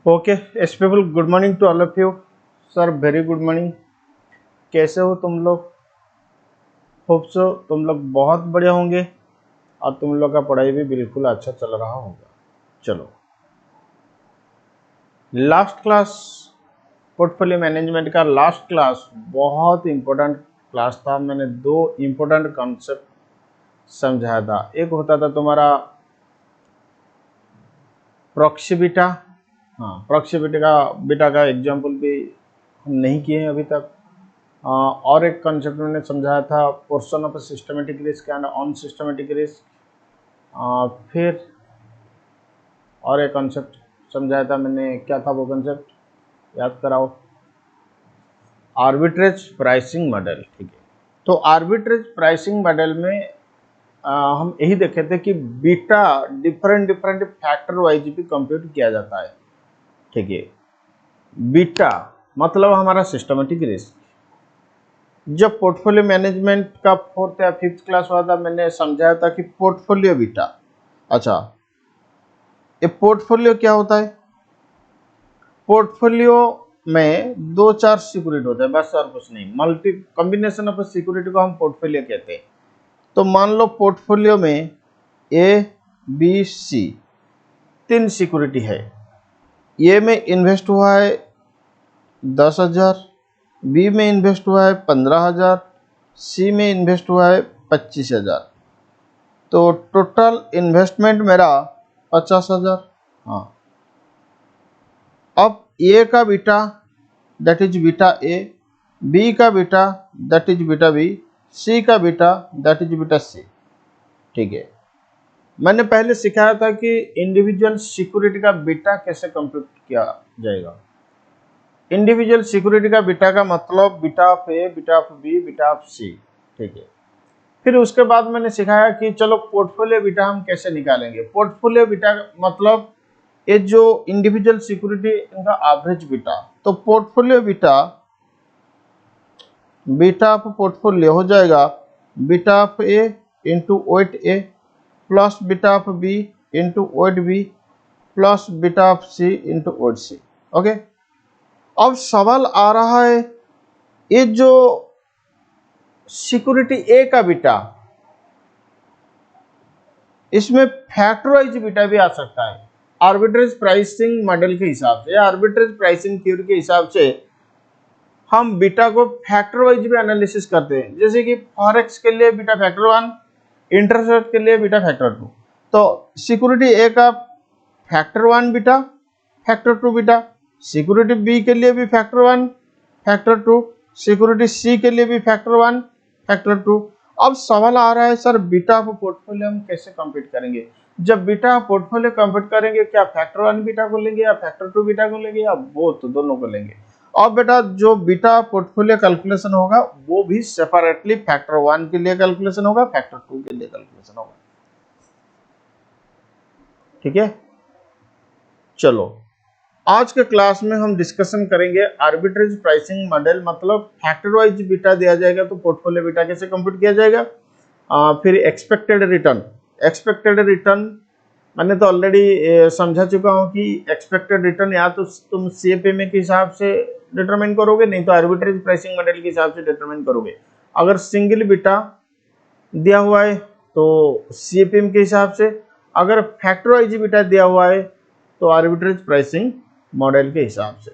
Okay yes people, good morning to all of you. Sir very good morning. कैसे हो तुम लोग? Hope so तुम लोग बहुत बढ़िया होंगे और तुम लोग का पढ़ाई भी बिल्कुल अच्छा चल रहा होगा। चलो, लास्ट क्लास पोर्टफोलियो मैनेजमेंट का लास्ट क्लास बहुत इंपॉर्टेंट क्लास था। मैंने दो इंपॉर्टेंट कॉन्सेप्ट समझाया था। एक होता था तुम्हारा प्रॉक्सी बीटा। हाँ, प्रॉक्सी बीटा का एग्जाम्पल भी हम नहीं किए हैं अभी तक। और एक कॉन्सेप्ट मैंने समझाया था portion of systematic risk and on systematic risk. फिर और एक कॉन्सेप्ट समझाया था मैंने, क्या था वो कॉन्सेप्ट? याद कराओ। Arbitrage pricing model. ठीक है, तो आर्बिट्रेज प्राइसिंग मॉडल में हम यही देखे थे कि बीटा डिफरेंट फैक्टर वाइज भी कंप्यूट किया जाता है। ठीक है, बीटा मतलब हमारा सिस्टमेटिक रिस्क। जब पोर्टफोलियो मैनेजमेंट का फोर्थ या फिफ्थ क्लास हुआ था, मैंने समझाया था कि पोर्टफोलियो बीटा। अच्छा, ये पोर्टफोलियो क्या होता है? पोर्टफोलियो में दो चार सिक्योरिटी होते हैं, बस और कुछ नहीं। मल्टी कॉम्बिनेशन ऑफ सिक्योरिटी को हम पोर्टफोलियो कहते हैं। तो मान लो पोर्टफोलियो में ए बी सी तीन सिक्योरिटी है। ए में इन्वेस्ट हुआ है 10,000, बी में इन्वेस्ट हुआ है 15,000, सी में इन्वेस्ट हुआ है 25,000। तो टोटल इन्वेस्टमेंट मेरा 50,000। हाँ, अब ए का beta that is beta A, B का beta that is beta B, C का beta that is beta C. ठीक है, मैंने पहले सिखाया था कि इंडिविजुअल सिक्योरिटी का बीटा कैसे कंप्यूट किया जाएगा। इंडिविजुअल सिक्योरिटी का बीटा का मतलब beta of A, beta of B, beta of C. ठीक है, फिर उसके बाद मैंने सिखाया कि चलो पोर्टफोलियो बीटा हम कैसे निकालेंगे। पोर्टफोलियो बीटा मतलब ये जो इंडिविजुअल सिक्योरिटी इनका एवरेज बीटा। तो पोर्टफोलियो बीटा ऑफ पोर्टफोलियो हो जाएगा beta of A into weight A plus beta of B into weight B plus beta of C into weight C. Okay, अब सवाल आ रहा है, ये जो सिक्योरिटी ए का बीटा, इसमें फैक्टराइज बीटा भी आ सकता है। आर्बिट्रेज प्राइसिंग मॉडल के हिसाब से, आर्बिट्रेज प्राइसिंग थ्योरी के हिसाब से हम बीटा को फैक्टर वाइज भी एनालिसिस करते हैं। जैसे कि फॉरेक्स के लिए बीटा फैक्टर 1, इंटरेस्ट रेट के लिए बीटा फैक्टर 2। तो सिक्योरिटी ए का factor 1 beta, factor 2 beta, security B के लिए भी फैक्टर 1 फैक्टर 2, सिक्योरिटी सी के लिए भी फैक्टर 1 फैक्टर 2। अब सवाल आ रहा है, सर बीटा ऑफ पोर्टफोलियो हम कैसे कंप्यूट करेंगे? जब बीटा ऑफ पोर्टफोलियो कंप्यूट करेंगे, क्या फैक्टर 1 बीटा को लेंगे या फैक्टर 2 बीटा को लेंगे या बोथ दोनों को लेंगे? और बेटा जो बीटा पोर्टफोलियो कैलकुलेशन होगा वो भी सेपरेटली फैक्टर 1 के लिए कैलकुलेशन होगा, फैक्टर 2 के लिए कैलकुलेशन होगा। ठीक है, चलो आज के क्लास में हम डिस्कशन करेंगे आर्बिट्रेज प्राइसिंग मॉडल। मतलब फैक्टर वाइज बीटा दिया जाएगा तो पोर्टफोलियो बीटा कैसे कंप्यूट किया जाएगा। फिर एक्सपेक्टेड रिटर्न मैंने तो ऑलरेडी समझा चुका हूं कि एक्सपेक्टेड रिटर्न या तो तुम सीएपीएम के हिसाब से डिटरमाइन करोगे, नहीं तो आर्बिट्रेज प्राइसिंग मॉडल के हिसाब से डिटरमाइन करोगे। अगर सिंगल बीटा दिया हुआ है तो सीएपीएम के हिसाब से, अगर फैक्टर वाइज बीटा दिया हुआ है तो आर्बिट्रेज प्राइसिंग मॉडल के हिसाब से।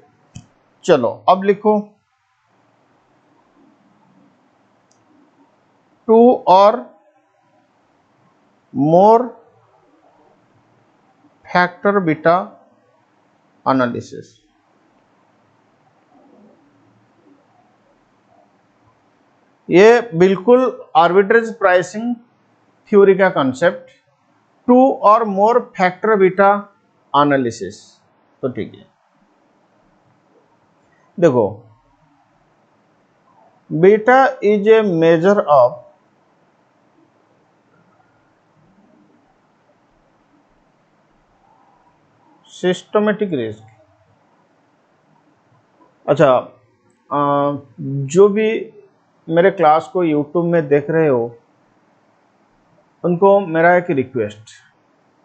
चलो अब लिखो, 2 और मोर फैक्टर बीटा एनालिसिस। ये बिल्कुल आर्बिट्रेज प्राइसिंग थ्योरी का कॉन्सेप्ट, 2 और मोर फैक्टर बीटा एनालिसिस। तो ठीक है, देखो beta is a measure of systematic risk. अच्छा, जो भी मेरे क्लास को यूट्यूब में देख रहे हो उनको मेरा एक रिक्वेस्ट,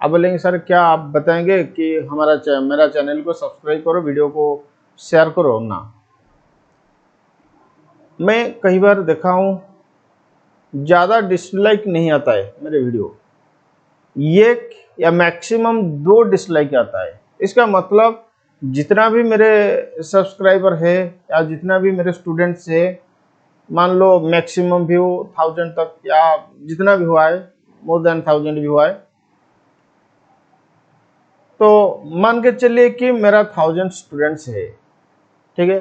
आप बोलेंगे सर क्या आप बताएंगे कि मेरा चैनल को सब्सक्राइब करो, वीडियो को शेयर करो ना। मैं कई बार देखा हूँ ज़्यादा डिसलाइक नहीं आता है मेरे वीडियो, एक या मैक्सिमम 2 डिसलाइक आता है। इसका मतलब जितना भी मेरे सब्सक्राइबर है या जितना भी मेरे स्टूडेंट्स है, मान लो मैक्सिमम व्यू 1000 तक या जितना भी हुआ है, मोर देन 1000 व्यू है, तो मान के चलिए कि मेरा 1000 स्टूडेंट्स है, ठीक है।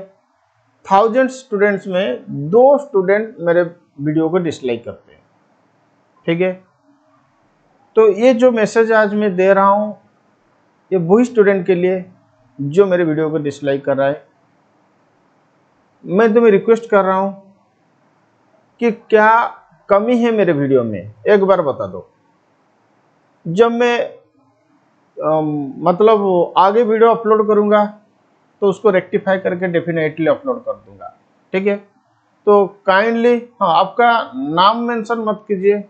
1000 स्टूडेंट्स में 2 स्टूडेंट मेरे वीडियो को डिसलाइक करते हैं, ठीक है। तो ये जो मैसेज आज मैं दे रहा हूँ, ये वही स्टूडेंट के लिए जो मेरे वीडियो को डिसलाइक कर रहा है। मैं तुम्हें रिक्वेस्ट कर रहा हूँ कि क्या कमी है मेरे वीडियो में, एक बार बता दो। जब मैं मतलब आगे वीडियो अपलोड करूँगा तो उसको रेक्टिफाई करके डेफिनेटली अपलोड कर दूंगा, ठीक है। तो काइंडली हाँ, आपका नाम मेंशन मत कीजिए,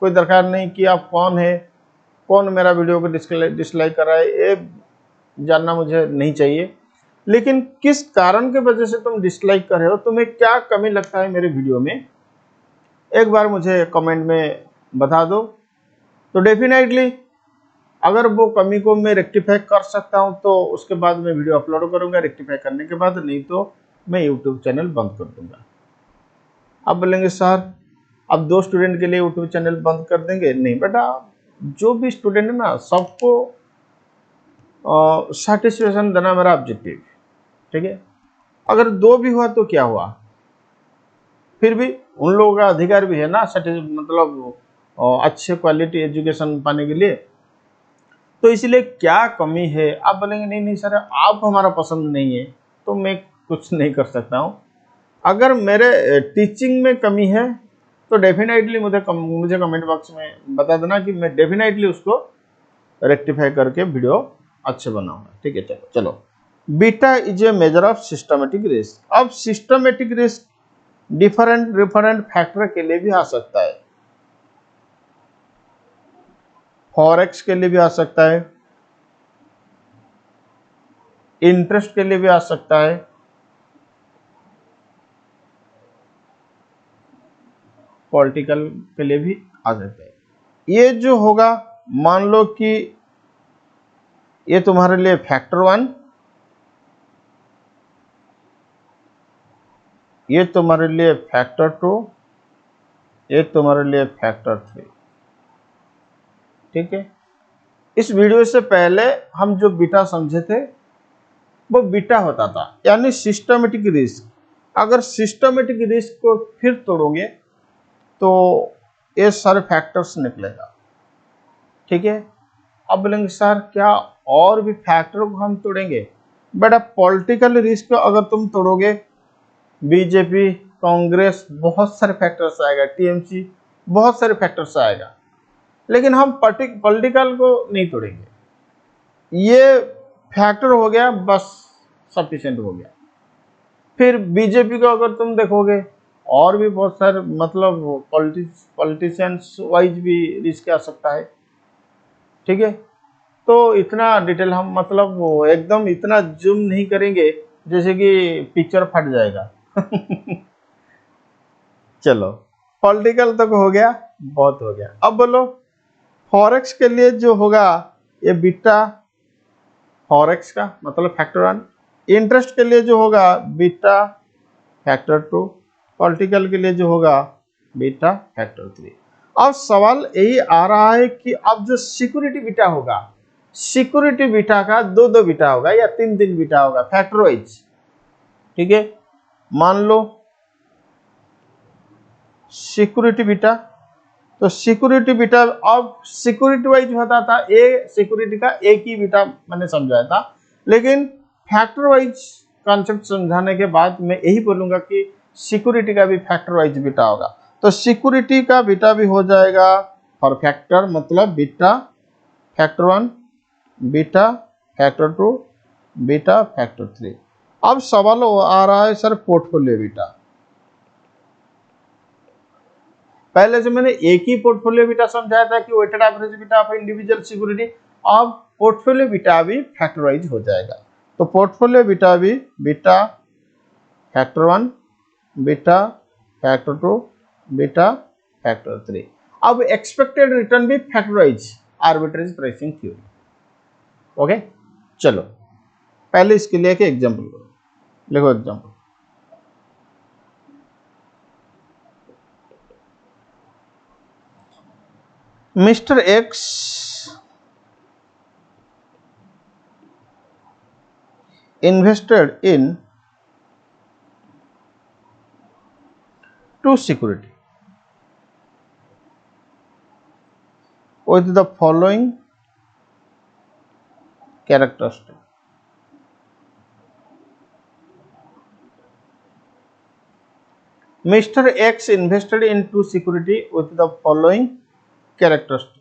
कोई दरकार नहीं कि आप कौन है, कौन मेरा वीडियो को डिसलाइक कर रहा है, ये जानना मुझे नहीं चाहिए। लेकिन किस कारण के वजह से तुम डिसलाइक कर रहे हो, तुम्हें क्या कमी लगता है मेरे वीडियो में, एक बार मुझे कमेंट में बता दो। तो डेफिनेटली अगर वो कमी को मैं रेक्टिफाई कर सकता हूं तो उसके बाद मैं वीडियो अपलोड करूंगा, रेक्टिफाई करने के बाद, नहीं तो मैं यूट्यूब चैनल बंद कर दूंगा। आप बोलेंगे सर अब 2 स्टूडेंट के लिए यूट्यूब चैनल बंद कर देंगे? नहीं बेटा, जो भी स्टूडेंट है ना, सबको सेटिस्फेक्शन देना मेरा ऑब्जेक्टिव, ठीक है। अगर 2 भी हुआ तो क्या हुआ, फिर भी उन लोगों का अधिकार भी है ना मतलब अच्छे क्वालिटी एजुकेशन पाने के लिए। तो इसलिए क्या कमी है? आप बोलेंगे नहीं नहीं सर आप हमारा पसंद नहीं है, तो मैं कुछ नहीं कर सकता हूँ। अगर मेरे टीचिंग में कमी है तो डेफिनेटली मुझे कमेंट बॉक्स में बता देना कि मैं डेफिनेटली उसको रेक्टिफाई करके वीडियो अच्छे बनाऊंगा, ठीक है। चलो चलो, beta is a measure of systematic risk. अब सिस्टमेटिक रिस्क डिफरेंट फैक्टर के लिए भी आ सकता है, फॉरेक्स के लिए भी आ सकता है, इंटरेस्ट के लिए भी आ सकता है, पॉलिटिकल के लिए भी आ सकता है। ये जो होगा, मान लो कि ये तुम्हारे लिए फैक्टर 1, ये तुम्हारे लिए फैक्टर 2, ये तुम्हारे लिए फैक्टर 3, ठीक है। इस वीडियो से पहले हम जो बीटा समझे थे वो बीटा होता था, यानी सिस्टमेटिक रिस्क। अगर सिस्टमेटिक रिस्क को फिर तोड़ोगे तो ये सारे फैक्टर्स निकलेगा, ठीक है। अब बोलेंगे सर क्या और भी फैक्टर को हम तोड़ेंगे? बेटा पॉलिटिकल रिस्क अगर तुम तोड़ोगे, बीजेपी, कांग्रेस, बहुत सारे फैक्टर्स आएगा, टीएमसी, बहुत सारे फैक्टर्स आएगा, लेकिन हम पॉलिटिकल को नहीं तोड़ेंगे। ये फैक्टर हो गया, बस सफिशिएंट हो गया। फिर बीजेपी को अगर तुम देखोगे, और भी बहुत सारे मतलब पॉलिटिशियंस वाइज भी रिस्क आ सकता है, ठीक है। तो इतना डिटेल हम मतलब वो एकदम इतना जूम नहीं करेंगे जैसे कि पिक्चर फट जाएगा। चलो पॉलिटिकल तक हो गया, बहुत हो गया। अब बोलो फॉरेक्स के लिए जो होगा, ये बीटा फॉरेक्स का मतलब फैक्टर 1, इंटरेस्ट के लिए जो होगा बीटा फैक्टर 2, पॉलिटिकल के लिए जो होगा बीटा फैक्टर 3। अब सवाल यही आ रहा है कि अब जो सिक्योरिटी बीटा होगा, सिक्योरिटी बीटा का 2 बीटा होगा या 3 बीटा होगा फैक्टर वाइज, ठीक है। मान लो सिक्योरिटी बीटा, तो सिक्योरिटी बीटा अब सिक्योरिटी वाइज होता था, ए सिक्योरिटी का एक ही बीटा मैंने समझाया था, लेकिन फैक्टर वाइज कॉन्सेप्ट समझाने के बाद मैं यही बोलूंगा कि सिक्योरिटी का भी फैक्टर वाइज बीटा होगा। तो सिक्योरिटी का बीटा भी हो जाएगा फॉर फैक्टर, मतलब beta factor 1, beta factor 2, beta factor 3। अब सवाल आ रहा है सर पोर्टफोलियो बीटा। पहले से मैंने एक ही पोर्टफोलियो बीटा समझाया था कि weighted average beta of individual security. अब पोर्टफोलियो बीटा भी फैक्टराइज हो जाएगा। तो पोर्टफोलियो बीटा भी beta factor 1, beta factor 2, beta factor 3। अब एक्सपेक्टेड रिटर्न भी factorise arbitrage pricing theory. Okay, चलो पहले इसके लिए एक एग्जांपल करो। लिखो example. Mister X invested in two security with the following characteristic. Mr. X invested in two security with the following characteristic.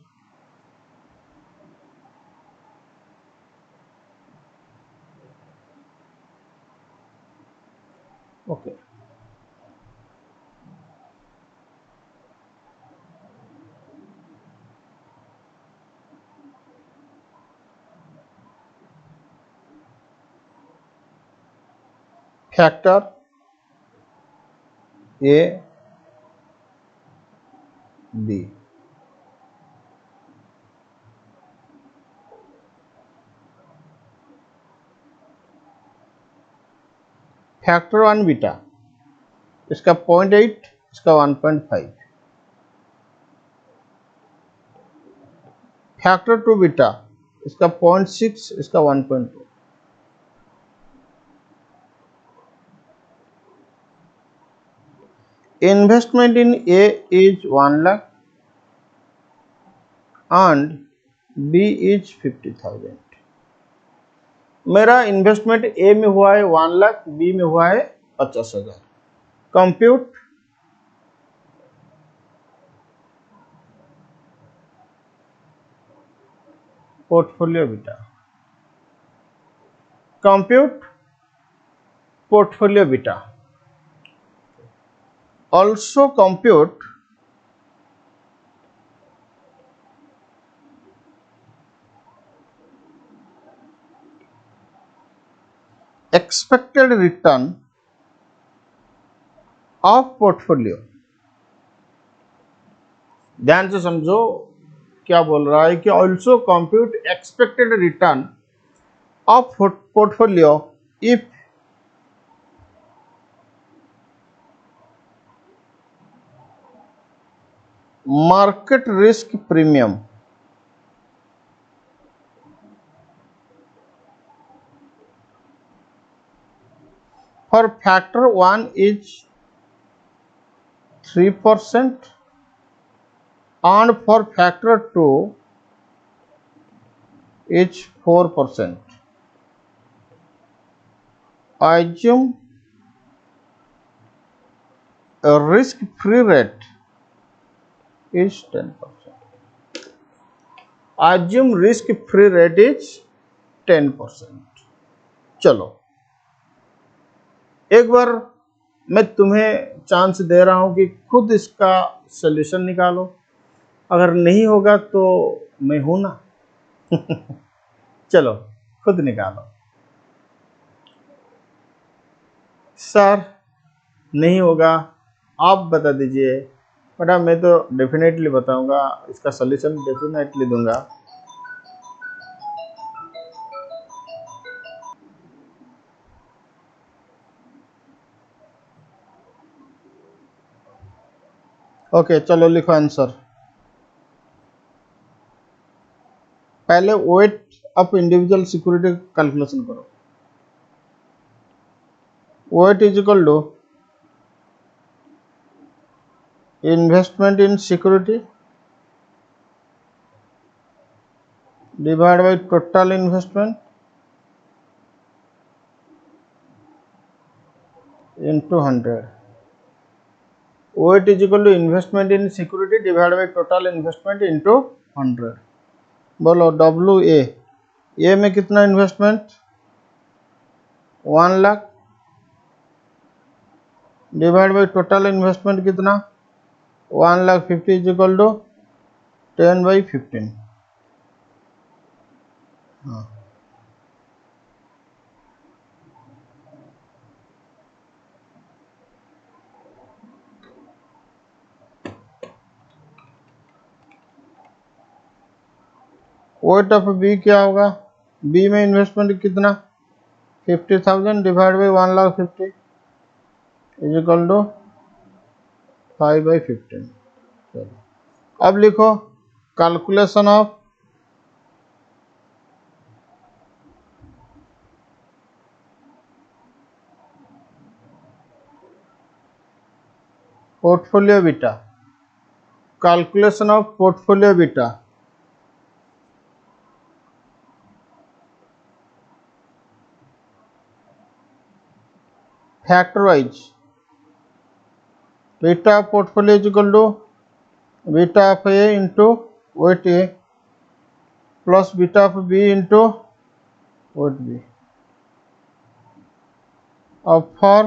Okay. Factor A, B. Factor 1 beta, इसका 0.8, इसका 1.5। Factor 2 beta, इसका 0.6, इसका 1.2। Investment in A is 1 lakh and B is 50,000। मेरा investment ए में हुआ है 1 lakh, B में हुआ है 50,000। Compute portfolio beta. Compute portfolio beta. Also compute expected return of portfolio. ध्यान से समझो क्या बोल रहा है कि also compute expected return of portfolio if market risk premium for factor 1 is 3% and for factor 2 is 4%. Assume a risk-free rate is 10%. Assume risk-free rate is 10%. चलो एक बार मैं तुम्हें चांस दे रहा हूं कि खुद इसका सॉल्यूशन निकालो। अगर नहीं होगा तो मैं हूं ना। चलो खुद निकालो। सर नहीं होगा, आप बता दीजिए। बेटा मैं तो डेफिनेटली बताऊंगा, इसका सॉल्यूशन डेफिनेटली दूंगा। ओके चलो लिखो आंसर। पहले weight of individual security calculation करो। Weight is equal to investment in security divide by total investment into 100। Weight is equal to investment in security divide by total investment into 100। बोलो W A में कितना investment 1 lakh divide by total investment कितना 1,50,000 is equal to 10/15। हाँ, wait of B क्या होगा? B में investment कितना? 50,000 divide by 1,50,000 is equal to 5/15। चलो अब लिखो calculation of portfolio beta. Calculation of portfolio beta. Factor wise beta portfolio is equal to beta of A into weight A plus beta of B into weight B. अब for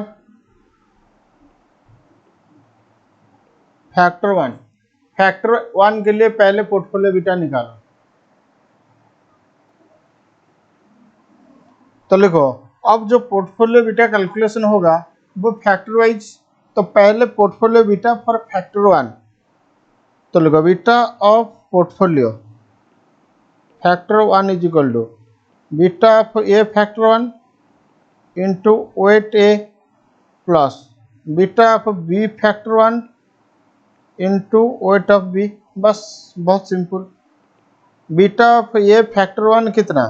factor one के लिए पहले portfolio beta निकालो। तो लिखो अब जो portfolio beta calculation होगा वो फैक्टर वाइज, तो पहले portfolio beta for factor one. तो लिखो beta of portfolio factor one is equal to beta of A factor one into weight A plus beta of B factor one into weight of B. बस बहुत simple. Beta of A factor one कितना?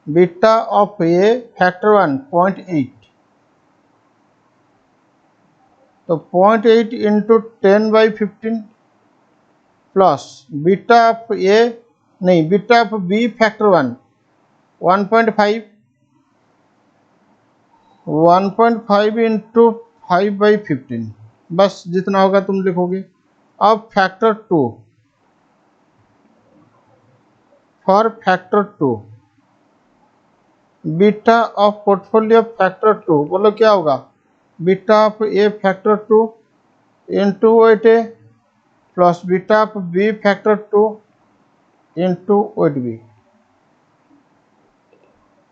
Beta of A factor one 0.8, तो 0.8 into 10/15 plus beta of A नहीं beta of B factor one 1.5, 1.5 into 5/15। बस जितना होगा तुम लिखोगे। अब factor two for factor two beta of portfolio factor two बोलो क्या होगा? Beta of A factor two into weight A plus beta of B factor two into weight B.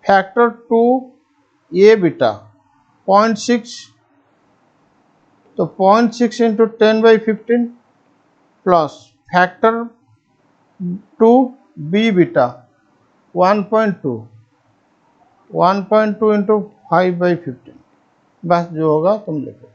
Factor two A beta 0.6, तो 0.6 into 10/15 plus factor two B beta 1.2, 1.2 into 5/15। बस जो होगा तुम लिखो।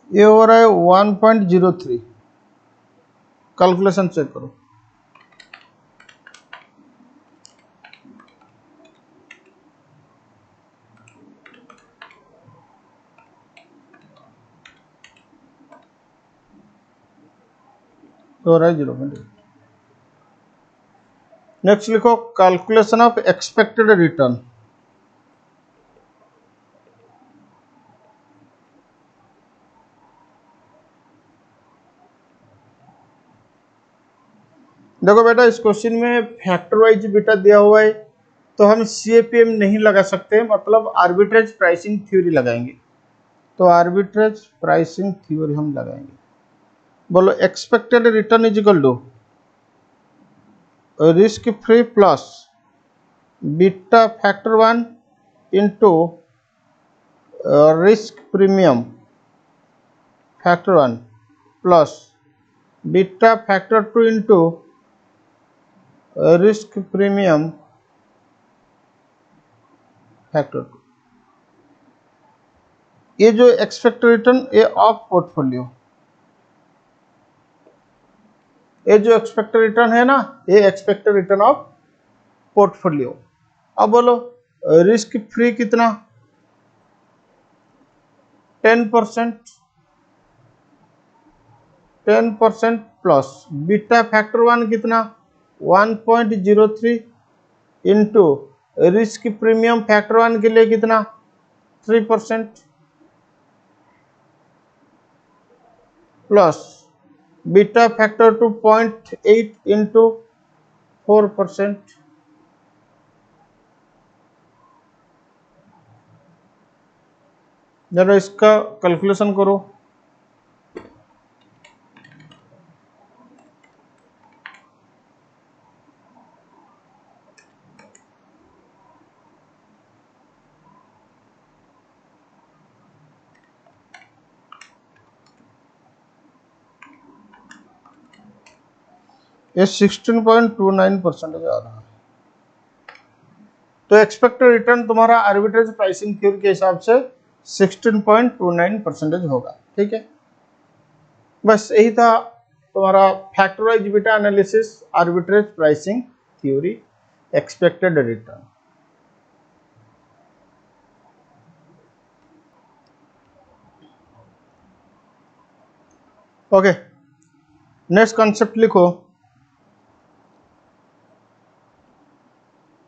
ये हो रहा है 1.03। कैलकुलेशन चेक करो। तो हो रहा है 0.8। नेक्स्ट लिखो कैलकुलेशन ऑफ एक्सपेक्टेड रिटर्न। देखो बेटा इस क्वेश्चन में फैक्टर वाइज बीटा दिया हुआ है तो हम CAPM नहीं लगा सकते, मतलब आर्बिट्रेज प्राइसिंग थ्योरी लगाएंगे। तो आर्बिट्रेज प्राइसिंग थ्योरी हम लगाएंगे। बोलो expected return is equal to risk free plus beta factor one into risk premium factor one plus beta factor two into risk premium factor two. ये जो expected return ये of portfolio, ये जो expected return है ना ये expected return of portfolio. अब बोलो रिस्क फ्री कितना 10%, 10% प्लस बीटा फैक्टर 1 कितना 1.03 इंटू रिस्क प्रीमियम फैक्टर 1 के लिए कितना 3% प्लस बीटा फैक्टर 2.8 इंटू 4%। जरा इसका कैलकुलेशन करो। ये 16.29% आ रहा है। तो एक्सपेक्टेड रिटर्न तुम्हारा आर्बिट्रेज प्राइसिंग थ्योरी के हिसाब से 16.29% होगा। ठीक है, बस यही था तुम्हारा factorise beta analysis, arbitrage pricing theory, expected return. Okay, next concept लिखो,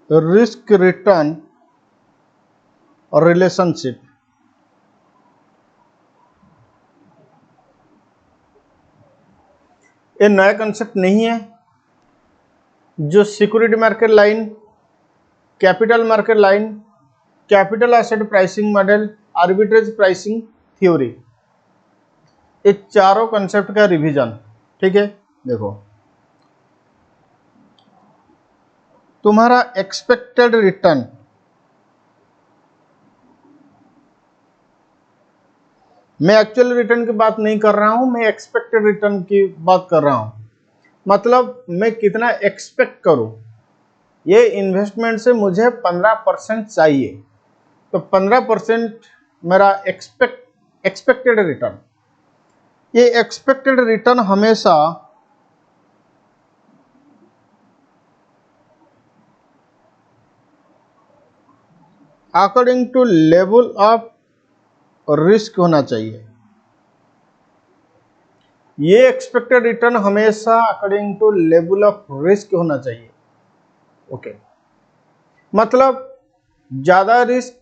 रिस्क रिटर्न और रिलेशनशिप। ये नया कंसेप्ट नहीं है। जो security market line, capital market line, capital asset pricing model, arbitrage pricing theory, ये चारों कंसेप्ट का रिवीजन। ठीक है, देखो तुम्हारा एक्सपेक्टेड रिटर्न, मैं एक्चुअल रिटर्न की बात नहीं कर रहा हूं, मैं एक्सपेक्टेड रिटर्न की बात कर रहा हूं। मतलब मैं कितना एक्सपेक्ट करूं, ये इन्वेस्टमेंट से मुझे 15% चाहिए, तो 15% मेरा एक्सपेक्टेड रिटर्न। ये एक्सपेक्टेड रिटर्न हमेशा according to level of risk होना चाहिए। ये एक्सपेक्टेड रिटर्न हमेशा according to level of risk होना चाहिए। ओके, मतलब ज्यादा रिस्क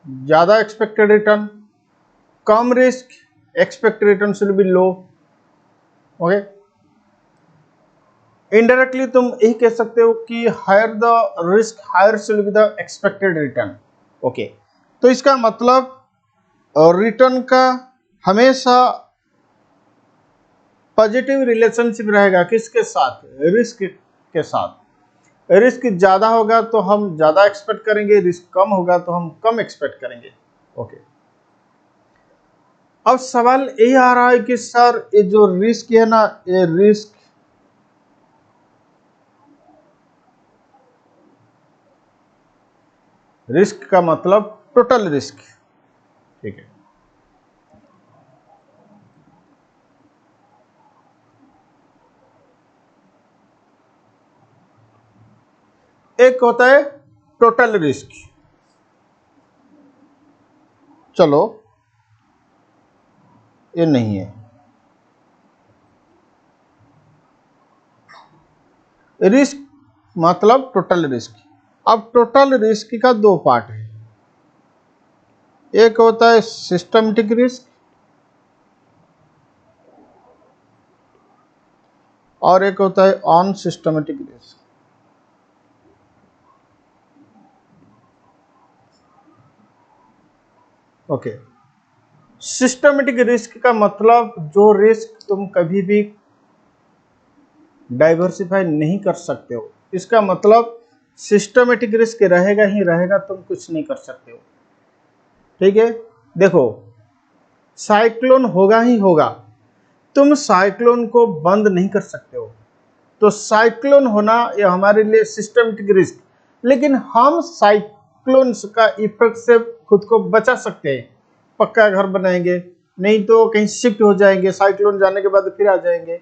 ज्यादा एक्सपेक्टेड रिटर्न, कम risk expected return should be low. Okay, indirectly तुम यही कह सकते हो कि higher the risk higher should be the expected return. Okay, तो इसका मतलब रिटर्न का हमेशा पॉजिटिव रिलेशनशिप रहेगा किसके साथ, रिस्क के साथ। रिस्क ज्यादा होगा तो हम ज्यादा एक्सपेक्ट करेंगे, रिस्क कम होगा तो हम कम एक्सपेक्ट करेंगे। ओके, अब सवाल यही आ रहा है कि सर ये जो रिस्क है ना, ये रिस्क का मतलब टोटल रिस्क। ठीक है, एक होता है टोटल रिस्क। चलो ये नहीं है, रिस्क मतलब टोटल रिस्क। अब टोटल रिस्क का दो पार्ट है, एक होता है सिस्टमेटिक रिस्क और एक होता है on systematic risk. Okay, systematic risk का मतलब जो रिस्क तुम कभी भी डाइवर्सिफाई नहीं कर सकते हो, इसका मतलब सिस्टमेटिक रिस्क रहेगा ही रहेगा, तुम कुछ नहीं कर सकते हो। ठीक है, देखो साइक्लोन होगा ही होगा, तुम साइक्लोन को बंद नहीं कर सकते हो, तो साइक्लोन होना ये हमारे लिए सिस्टमेटिक रिस्क। लेकिन हम साइक्लोन का इफेक्ट से खुद को बचा सकते हैं, पक्का घर बनाएंगे, नहीं तो कहीं शिफ्ट हो जाएंगे, साइक्लोन जाने के बाद फिर आ जाएंगे।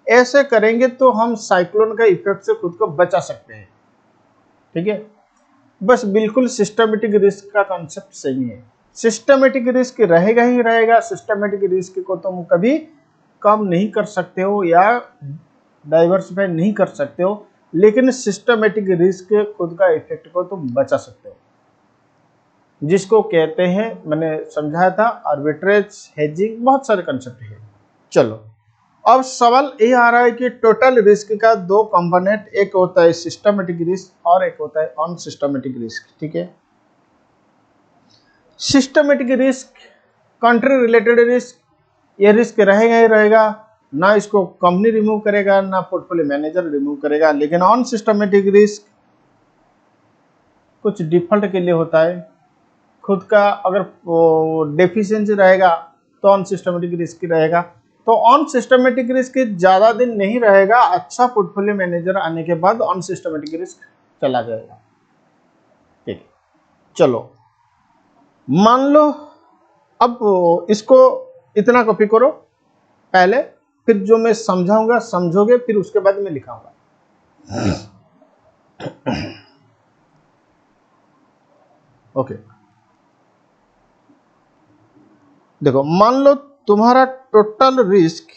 ऐसे करेंगे तो हम साइक्लोन का इफेक्ट से खुद को बचा सकते हैं। ठीक है, बस बिल्कुल सिस्टमेटिक रिस्क का कॉन्सेप्ट सही है। सिस्टमेटिक रिस्क रहेगा ही रहेगा, सिस्टमेटिक रिस्क को तुम कभी कम नहीं कर सकते हो या डाइवर्सिफाई नहीं कर सकते हो, लेकिन सिस्टमेटिक रिस्क खुद का इफेक्ट को तुम बचा सकते हो, जिसको कहते हैं, मैंने समझाया था, आर्बिट्रेज, हेजिंग, बहुत सारे कंसेप्ट है। चलो अब सवाल ये आ रहा है कि टोटल रिस्क का दो कंपोनेंट, एक होता है सिस्टमेटिक रिस्क और एक होता है अनसिस्टमेटिक रिस्क। ठीक है, systematic risk, country related risk, ये रिस्क रहेगा ही रहेगा, ना इसको कंपनी रिमूव करेगा ना पोर्टफोलियो मैनेजर रिमूव करेगा। लेकिन अनसिस्टमेटिक रिस्क कुछ डिफॉल्ट के लिए होता है, खुद का अगर डेफिशिएंसी रहेगा तो अनसिस्टमेटिक रिस्क रहेगा। तो अनसिस्टमेटिक रिस्क ज्यादा दिन नहीं रहेगा, अच्छा पोर्टफोलियो मैनेजर आने के बाद अनसिस्टमेटिक रिस्क चला जाएगा। ठीक है, चलो मान लो, अब इसको इतना कॉपी करो पहले, फिर जो मैं समझाऊंगा समझोगे, फिर उसके बाद मैं लिखाऊंगा। ओके, देखो मान लो तुम्हारा total risk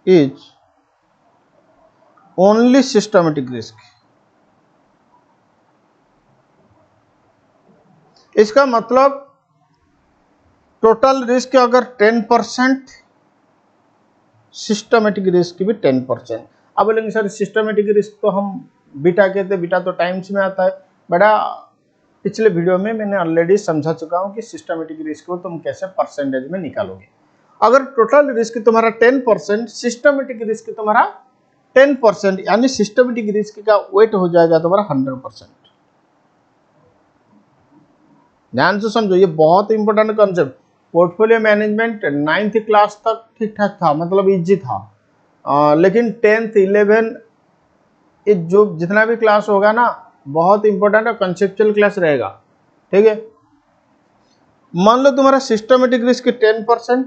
is only systematic risk. इसका मतलब टोटल रिस्क अगर 10%, सिस्टमेटिक रिस्क भी 10%। अब बोलेंगे सर सिस्टमेटिक रिस्क तो हम बीटा कहते हैं, बीटा तो टाइम्स में आता है। बड़ा पिछले वीडियो में मैंने ऑलरेडी समझा चुका हूं कि सिस्टमेटिक रिस्क को तुम कैसे परसेंटेज में निकालोगे। अगर टोटल रिस्क तुम्हारा 10%, सिस्टमेटिक रिस्क तुम्हारा 10%, यानी सिस्टमेटिक रिस्क का वेट हो जाएगा तुम्हारा 100%। ध्यान से समझो, ये बहुत important concept. Portfolio management 9th class तक ठीक ठाक था, मतलब इजी था, लेकिन 10th 11 ये जो जितना भी क्लास होगा ना, बहुत इंपॉर्टेंट और कंसेप्चुअल क्लास रहेगा। ठीक है, मान लो तुम्हारा systematic risk 10%,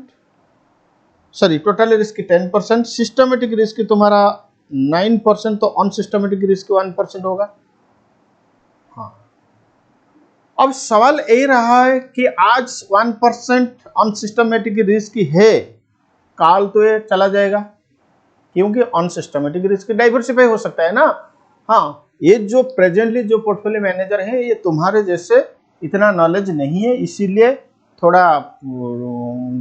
sorry total risk 10%, systematic risk तुम्हारा 9%, तो अनसिस्टमेटिक रिस्क 1% होगा। हाँ, अब सवाल यही रहा है कि आज 1% अनसिस्टमेटिक रिस्क है, काल तो ये चला जाएगा, क्योंकि अनसिस्टमेटिक रिस्क डाइवर्सिफाई हो सकता है ना। हाँ, ये जो प्रेजेंटली जो पोर्टफोलियो मैनेजर है, ये तुम्हारे जैसे इतना नॉलेज नहीं है, इसीलिए थोड़ा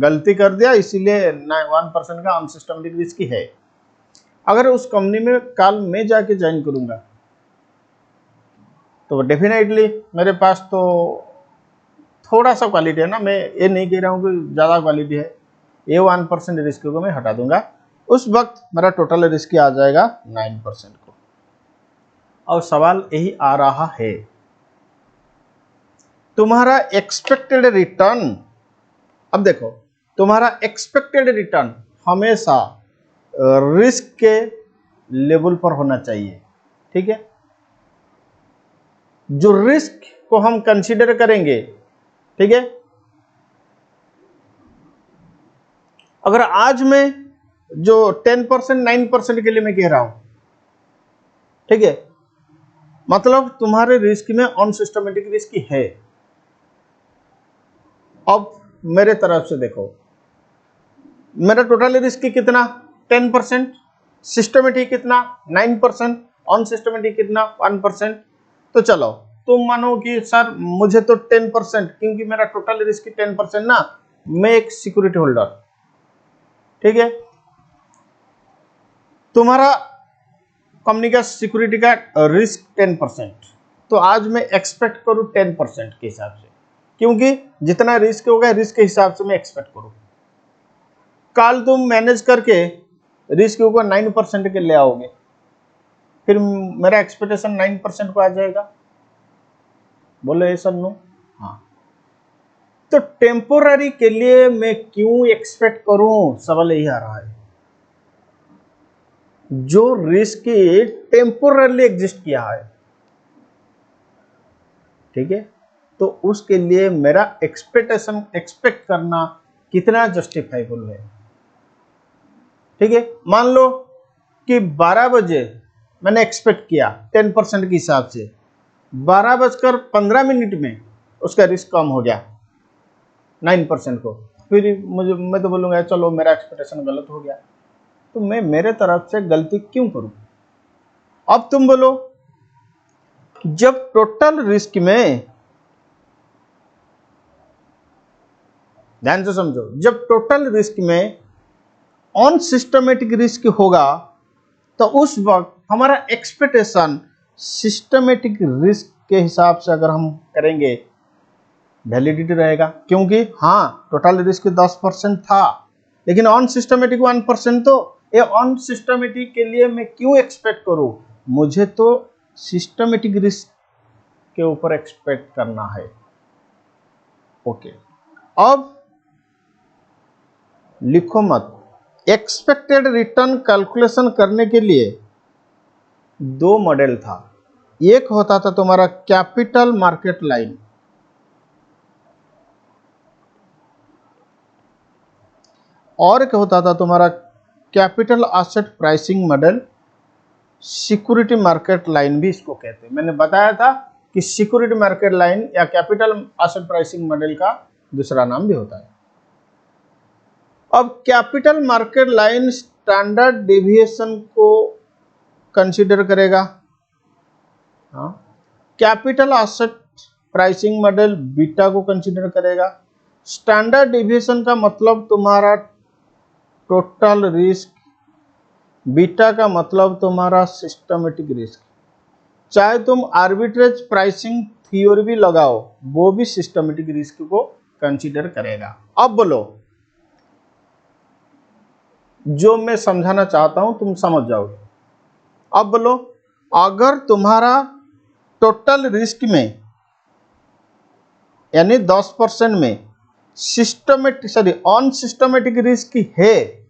गलती कर दिया, इसीलिए 1% का अनसिस्टमेटिक रिस्क है। अगर उस कंपनी में कल मैं जाके ज्वाइन करूंगा तो डेफिनेटली मेरे पास तो थोड़ा सा क्वालिटी है ना, मैं ये नहीं कह रहा हूँ कि ज़्यादा क्वालिटी है, ये 1% रिस्क को मैं हटा दूंगा, उस वक्त मेरा टोटल रिस्क आ जाएगा 9% को। और सवाल यही आ रहा है, तुम्हारा एक्सपेक्टेड रिटर्न, अब देखो तुम्हारा एक्सपेक्टेड रिटर्न हमेशा रिस्क के लेवल पर होना चाहिए। ठीक है, जो रिस्क को हम कंसीडर करेंगे, ठीक है, अगर आज मैं जो 10% 9% के लिए मैं कह रहा हूं, ठीक है, मतलब तुम्हारे रिस्क में अनसिस्टमेटिक रिस्क है। अब मेरे तरफ से देखो, मेरा टोटल रिस्क कितना 10%, सिस्टमेटिक कितना 9%, अनसिस्टमेटिक कितना 1%। तो चलो तुम मानो कि सर मुझे तो 10%, क्योंकि मेरा टोटल रिस्क 10% ना, मैं एक सिक्योरिटी होल्डर, ठीक है, तुम्हारा कंपनी का सिक्योरिटी का रिस्क 10%, तो आज मैं एक्सपेक्ट करूं 10% के हिसाब से, क्योंकि जितना रिस्क होगा रिस्क के हिसाब से मैं एक्सपेक्ट करूं। कल तुम मैनेज करके रिस्क को 9% के ले आओगे, फिर मेरा एक्सपेक्टेशन 9% को आ जाएगा। बोले ये सब नो, हाँ, तो टेम्पोररी के लिए मैं क्यों एक्सपेक्ट करूं, सवाल यही आ रहा है। जो रिस्क टेम्पोरली एग्जिस्ट किया है, ठीक है, तो उसके लिए मेरा एक्सपेक्टेशन एक्सपेक्ट करना कितना जस्टिफाइबल है। ठीक है, मान लो कि 12 बजे मैंने एक्सपेक्ट किया 10% के हिसाब से, 12:15 में उसका रिस्क कम हो गया 9% को, फिर मैं तो बोलूँगा चलो मेरा एक्सपेक्टेशन गलत हो गया, तो मैं मेरे तरफ से गलती क्यों करूं? अब तुम बोलो, जब टोटल रिस्क में, ध्यान से समझो, जब टोटल रिस्क में ऑन सिस्टमेटिक रिस्क होगा तो उस वक्त हमारा एक्सपेक्टेशन सिस्टमेटिक रिस्क के हिसाब से अगर हम करेंगे वैलिडिटी रहेगा, क्योंकि हाँ टोटल रिस्क 10% था लेकिन ऑन सिस्टमेटिक 1%, तो ये ऑन सिस्टमेटिक के लिए मैं क्यों एक्सपेक्ट करूं? मुझे तो सिस्टमेटिक रिस्क के ऊपर एक्सपेक्ट करना है। ओके, अब लिखो मत, एक्सपेक्टेड रिटर्न कैलकुलेशन करने के लिए दो मॉडल था। एक होता था तुम्हारा कैपिटल मार्केट लाइन, और एक होता था तुम्हारा capital asset pricing model, security market line भी इसको कहते हैं। मैंने बताया था कि सिक्योरिटी मार्केट लाइन या कैपिटल एसेट प्राइसिंग मॉडल का दूसरा नाम भी होता है। अब capital market line standard deviation को कंसीडर करेगा, हाँ, capital asset pricing model beta को कंसीडर करेगा। स्टैंडर्ड डेविएशन का मतलब तुम्हारा टोटल रिस्क, बीटा का मतलब तुम्हारा सिस्टमेटिक रिस्क। चाहे तुम आर्बिट्रेज प्राइसिंग थ्योरी भी लगाओ, वो भी सिस्टमेटिक रिस्क को कंसीडर करेगा। अब बोलो, जो मैं समझाना चाहता हूं तुम समझ जाओगे। अब बोलो, अगर तुम्हारा टोटल रिस्क में यानी 10% में ऑन सिस्टमेटिक रिस्क है,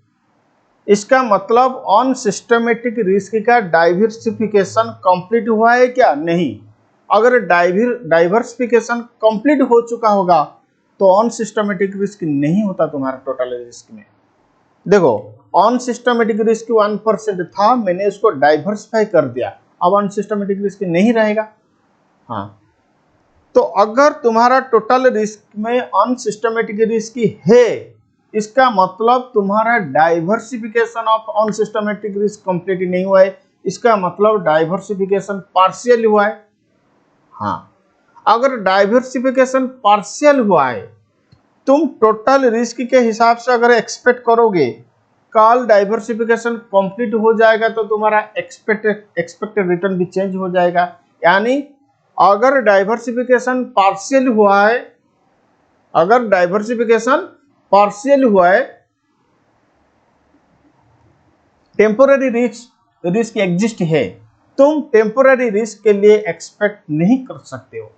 इसका मतलब ऑन सिस्टमेटिक रिस्क का डाइवर्सिफिकेशन कंप्लीट हुआ है क्या? नहीं। अगर डाइवर्सिफिकेशन कंप्लीट हो चुका होगा तो ऑन सिस्टमेटिक रिस्क नहीं होता तुम्हारा टोटल रिस्क में। देखो, ऑन सिस्टमेटिक रिस्क 1% था, मैंने इसको डाइवर्सिफाई कर दिया, अब ऑन सिस्टमेटिक रिस्क नहीं रहेगा। हाँ, तो अगर तुम्हारा टोटल रिस्क में ऑन सिस्टमेटिक रिस्क है, इसका मतलब तुम्हारा diversification of on systematic risk complete नहीं हुआ है, इसका मतलब डाइवर्सिफिकेशन पार्शियल हुआ है। हाँ, अगर डाइवर्सिफिकेशन पार्शियल हुआ है, तुम टोटल रिस्क के हिसाब से अगर एक्सपेक्ट करोगे कल डाइवर्सिफिकेशन कंप्लीट हो जाएगा तो तुम्हारा एक्सपेक्टेड रिटर्न भी चेंज हो जाएगा। यानी अगर डाइवर्सिफिकेशन पार्शियल हुआ है, अगर डाइवर्सिफिकेशन पार्शियल हुआ है, टेम्पोररी रिस्क एग्जिस्ट है, तुम टेम्पोररी रिस्क के लिए एक्सपेक्ट नहीं कर सकते हो।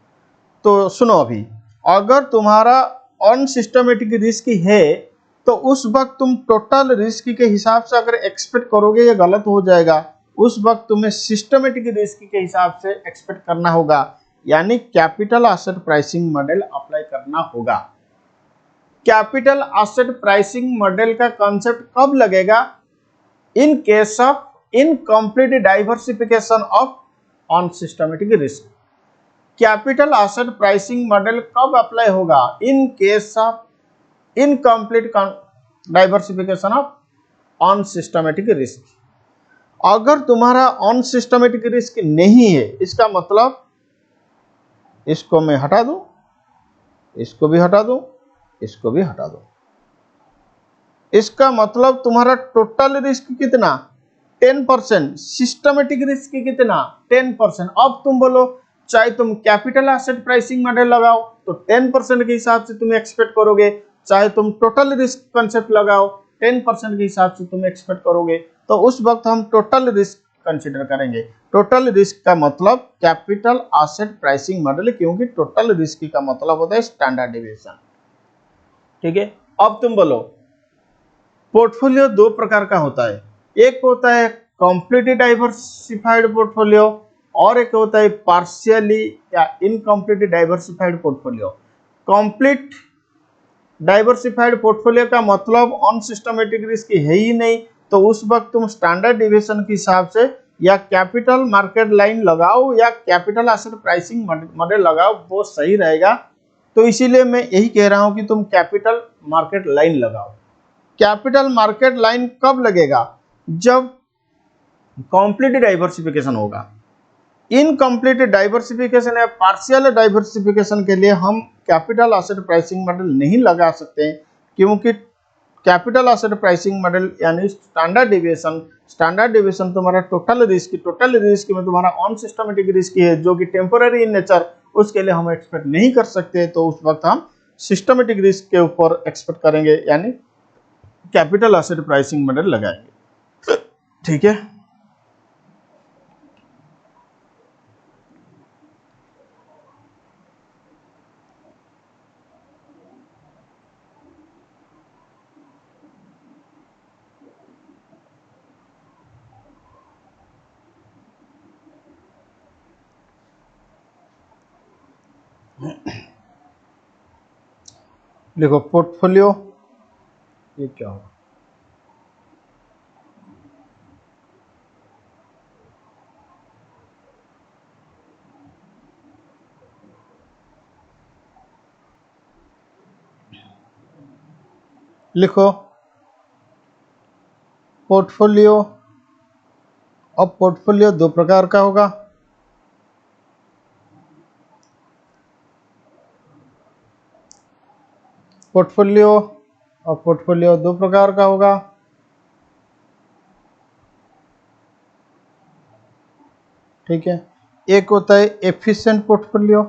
तो सुनो, अभी अगर तुम्हारा ऑन सिस्टमेटिक रिस्क है तो उस वक्त तुम टोटल रिस्क के हिसाब से अगर एक्सपेक्ट करोगे ये गलत हो जाएगा। उस वक्त तुम्हें सिस्टमेटिक रिस्क के हिसाब से एक्सपेक्ट करना होगा, यानी capital asset pricing model apply करना होगा। कैपिटल एसेट प्राइसिंग मॉडल का कॉन्सेप्ट कब लगेगा? In case of incomplete diversification of on systematic risk. Capital asset pricing model कब अप्लाई होगा? In case of incomplete diversification of on systematic risk. अगर तुम्हारा on systematic risk नहीं है, इसका मतलब इसको मैं हटा दूं, इसको भी हटा दूं, इसको भी हटा दूं, इसका मतलब तुम्हारा टोटल रिस्क कितना? 10%। सिस्टमेटिक रिस्क कितना? 10%। अब तुम बोलो, चाहे तुम कैपिटल एसेट प्राइसिंग मॉडल लगाओ तो 10% के हिसाब से तुम एक्सपेक्ट करोगे, चाहे तुम टोटल रिस्क कंसेप्ट लगाओ 10% के हिसाब से तुम एक्सपेक्ट करोगे, तो उस वक्त हम टोटल रिस्क कंसीडर करेंगे। टोटल रिस्क का मतलब कैपिटल एसेट प्राइसिंग मॉडल, क्योंकि टोटल रिस्क का मतलब होता है स्टैंडर्ड डेविएशन। ठीक है, अब तुम बोलो, पोर्टफोलियो दो प्रकार का होता है, एक होता है कंप्लीटली डाइवर्सिफाइड पोर्टफोलियो और एक होता है पार्शियली या incompletely diversified portfolio. Complete diversified portfolio का मतलब ऑन सिस्टमेटिक रिस्क है ही नहीं, तो उस वक्त तुम स्टैंडर्ड डिविएशन के हिसाब से या कैपिटल मार्केट लाइन लगाओ या कैपिटल एसेट प्राइसिंग मॉडल लगाओ, वो सही रहेगा। तो इसीलिए मैं यही कह रहा हूं कि तुम कैपिटल मार्केट लाइन लगाओ। कैपिटल मार्केट लाइन कब लगेगा? जब कंप्लीट डाइवर्सिफिकेशन होगा। इनकम्प्लीट डाइवर्सिफिकेशन या पार्शियल डाइवर्सिफिकेशन के लिए हम कैपिटल एसेट प्राइसिंग मॉडल नहीं लगा सकते, क्योंकि कैपिटल एसेट प्राइसिंग मॉडल यानी स्टैंडर्ड डिविएशन तुम्हारा टोटल रिस्क में तुम्हारा ऑन सिस्टमेटिक रिस्क है, जो कि टेम्पोररी इन नेचर, उसके लिए हम एक्सपेक्ट नहीं कर सकते। तो उस वक्त हम सिस्टमेटिक रिस्क के ऊपर एक्सपेक्ट करेंगे, यानी कैपिटल एसेट प्राइसिंग मॉडल लगाएंगे। ठीक है। देखो पोर्टफोलियो, ये क्या होगा? लिखो पोर्टफोलियो। अब पोर्टफोलियो दो प्रकार का होगा। पोर्टफोलियो दो प्रकार का होगा। ठीक है। एक होता है एफिशिएंट पोर्टफोलियो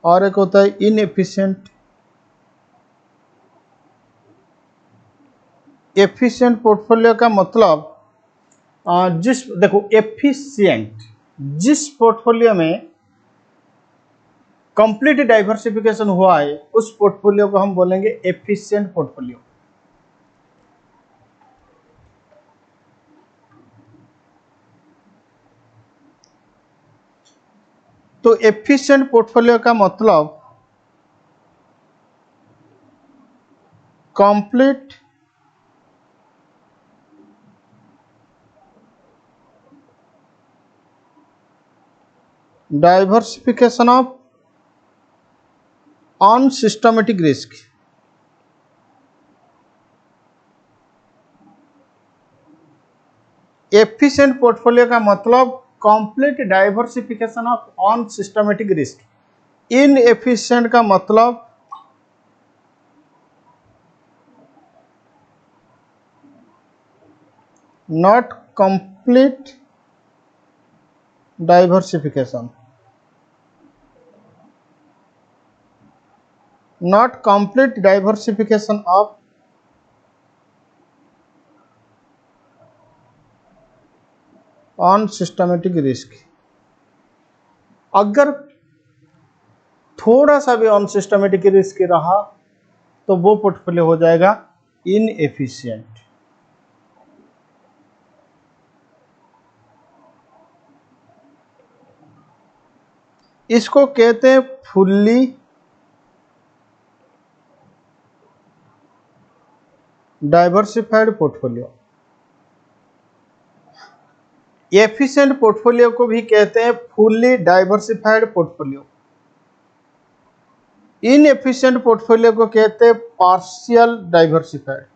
और एक होता है इनएफिशिएंट। एफिशिएंट पोर्टफोलियो का मतलब देखो एफिशिएंट, जिस पोर्टफोलियो में कंप्लीट डाइवर्सिफिकेशन हुआ है उस पोर्टफोलियो को हम बोलेंगे एफिशिएंट पोर्टफोलियो। तो एफिशिएंट पोर्टफोलियो का मतलब complete diversification of on systematic risk. Efficient portfolio का मतलब complete diversification of on systematic risk. Inefficient का मतलब not complete diversification, not complete diversification of on systematic risk. अगर थोड़ा सा भी ऑन सिस्टमेटिक रिस्क रहा तो वो पोर्टफोलियो हो जाएगा इनएफिशिएंट। इसको कहते हैं fully diversified portfolio. Efficient portfolio को भी कहते हैं fully diversified portfolio. Inefficient portfolio को कहते हैं पार्शियल डाइवर्सिफाइड।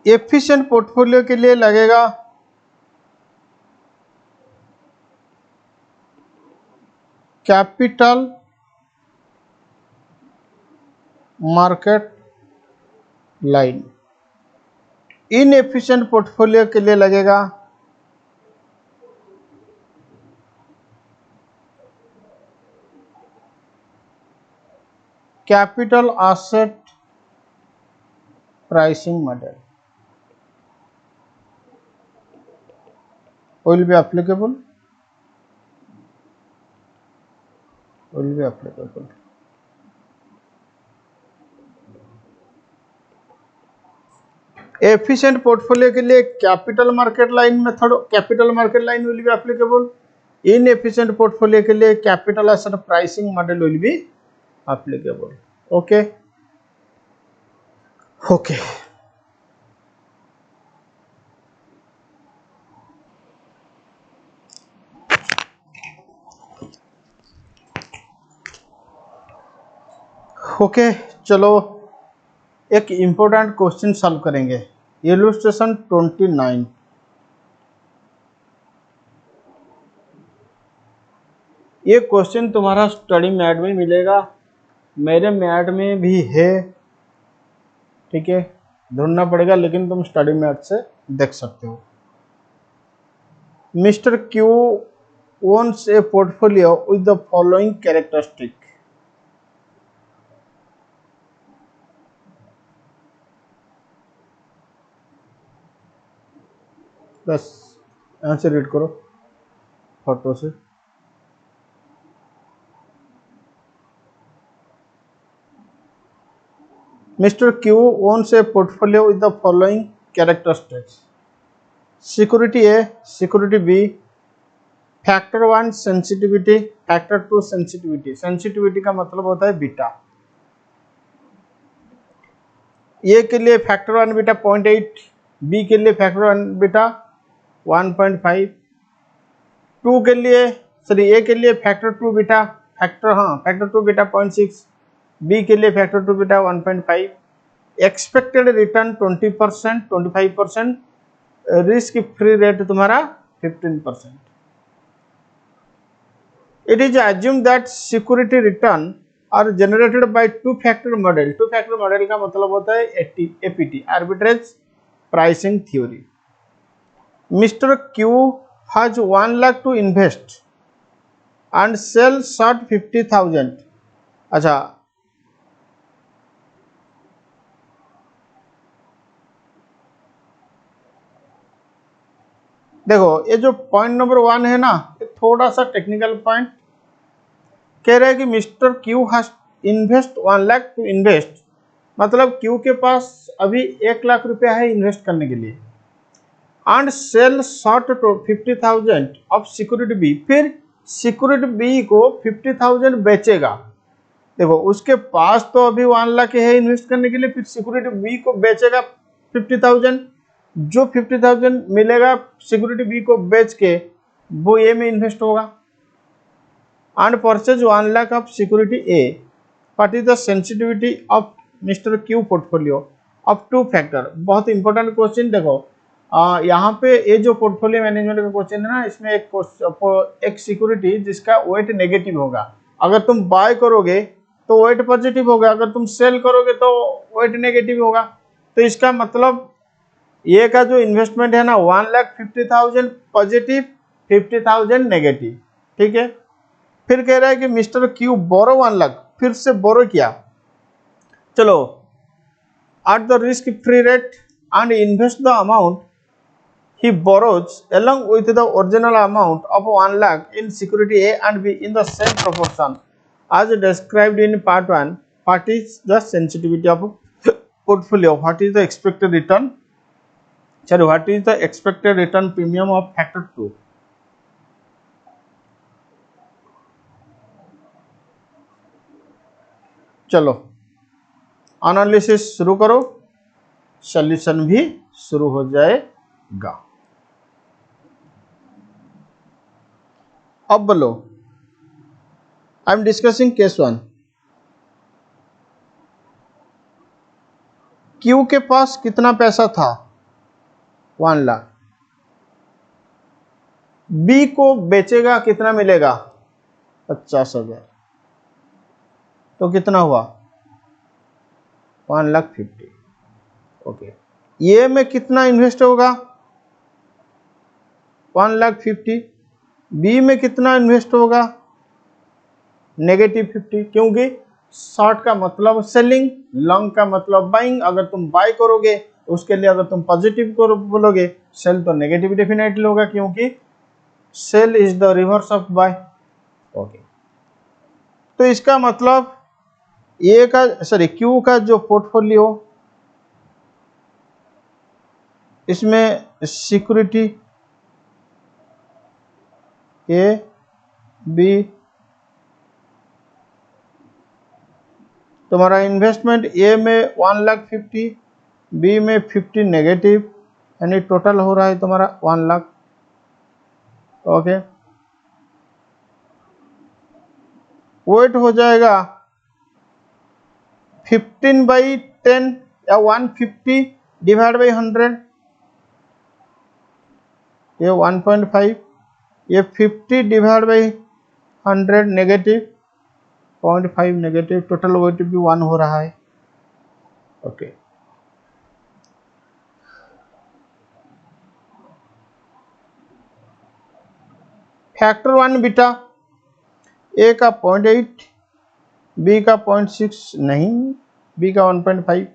एफिशिएंट पोर्टफोलियो के लिए लगेगा capital market line. Inefficient portfolio के लिए लगेगा capital asset pricing model will be applicable will be applicable efficient portfolio के लिए capital market line method, capital market line will be applicable. Inefficient portfolio के लिए capital asset pricing model will be applicable. Okay okay okay चलो एक important question solve करेंगे। Illustration 29। ये question तुम्हारा study mat में मिलेगा, मेरे मैट में भी है, ठीक है, ढूंढना पड़ेगा लेकिन तुम स्टडी मैट से देख सकते हो। Mister Q owns a portfolio with the following characteristic. बस यहाँ से रीड करो फोटो से। Mr. Q owns a portfolio with the following characteristics: security A, security B, factor 1 sensitivity, factor 2 sensitivity। sensitivity का मतलब होता है बीटा। ए के लिए फैक्टर 1 बीटा 0.8, बी के लिए फैक्टर 1 बीटा 1.5, टू के लिए सॉरी ए के लिए factor 2 beta factor 2 beta 0.6, B के लिए factor 2 beta 1.5, expected return 20%, 25%, risk free rate तुम्हारा 15%। It is assume that security return are generated by two factor model. Two factor model का मतलब होता है APT, arbitrage pricing theory. Mister Q has 1 lakh to invest and sell short 50,000। अच्छा, देखो ये जो point number 1 है ना, ये थोड़ा सा टेक्निकल पॉइंट कह रहा है कि mister Q has invest 1 lakh to invest, मतलब क्यू के पास अभी 1 लाख रुपया है इन्वेस्ट करने के लिए, and sell short 50,000 of security B, फिर सिक्योरिटी बी को 50,000 बेचेगा। देखो उसके पास तो अभी 1 लाख है इन्वेस्ट करने के लिए, फिर सिक्योरिटी बी को बेचेगा 50,000, जो 50,000 मिलेगा सिक्योरिटी बी को बेच के वो ए में इन्वेस्ट होगा। And purchase 1 lakh of security A. What is the sensitivity of mister Q portfolio of two factor. बहुत इंपॉर्टेंट क्वेश्चन। देखो यहाँ पे ये जो पोर्टफोलियो मैनेजमेंट का क्वेश्चन है ना, इसमें एक सिक्योरिटी जिसका वेट नेगेटिव होगा, अगर तुम बाय करोगे तो वेट पॉजिटिव होगा, अगर तुम सेल करोगे तो वेट नेगेटिव होगा। तो इसका मतलब ये का जो इन्वेस्टमेंट है ना 1,50,000 पॉजिटिव, 50,000 नेगेटिव, ठीक है। फिर कह रहा है कि मिस्टर क्यू बोरो 1 लाख, फिर से बोरो किया, चलो at the risk free rate and invest the amount he borrows along with the original amount of 1 lakh in security A and B in the same proportion as described in part 1. What is the sensitivity of portfolio? What is the expected return? Sorry, what is the expected return premium of factor 2? चलो analysis शुरू करो, solution भी शुरू हो जाएगा। अब बोलो, I am discussing case 1। Q के पास कितना पैसा था 1 लाख, बी को बेचेगा कितना मिलेगा 50,000, तो कितना हुआ 1,50,000। ओके, ये में कितना इन्वेस्ट होगा 1,50,000, बी में कितना इन्वेस्ट होगा -50, क्योंकि शॉर्ट का मतलब सेलिंग, लॉन्ग का मतलब बाइंग। अगर तुम बाय करोगे उसके लिए अगर तुम पॉजिटिव को बोलोगे, सेल तो नेगेटिव डेफिनेटली होगा, क्योंकि sell is the reverse of buy. Okay, तो इसका मतलब ए का क्यू का जो पोर्टफोलियो इसमें सिक्योरिटी ए बी, तुम्हारा इन्वेस्टमेंट ए में 1,50,000, बी में 50 नेगेटिव, यानी टोटल हो रहा है तुम्हारा 1 लाख। ओके, वेट हो जाएगा 15/10 या 150 डिवाइड बाई 100, ये 1.5, ये 50 divide by 100 negative 0.5 negative, total weight भी 1 हो रहा है। ओके, फैक्टर 1 बीटा, ए का 0.8, बी का 0.6 नहीं, बी का 1.5।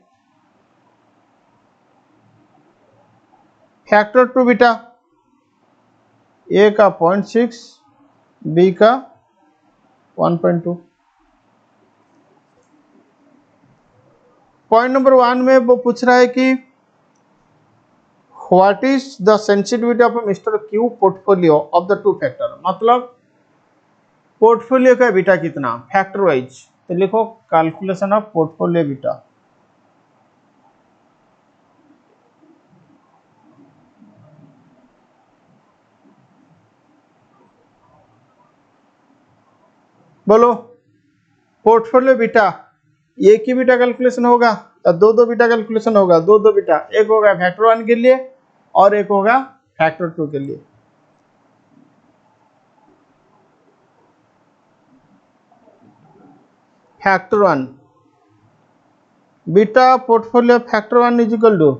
फैक्टर 2 बीटा, ए का 0.6, बी का 1.2। पॉइंट नंबर 1 में वो पूछ रहा है कि what is the sensitivity of mister Q portfolio of the two factor, मतलब पोर्टफोलियो का बीटा कितना फैक्टर वाइज, तो लिखो कैलकुलेशन ऑफ पोर्टफोलियो बीटा। बोलो पोर्टफोलियो बीटा, एक ही बीटा कैलकुलेशन होगा या दो बीटा कैलकुलेशन होगा? दो बीटा, एक होगा फैक्टर 1 के लिए और एक होगा फैक्टर 2 के लिए। Factor 1 beta portfolio factor 1 is equal to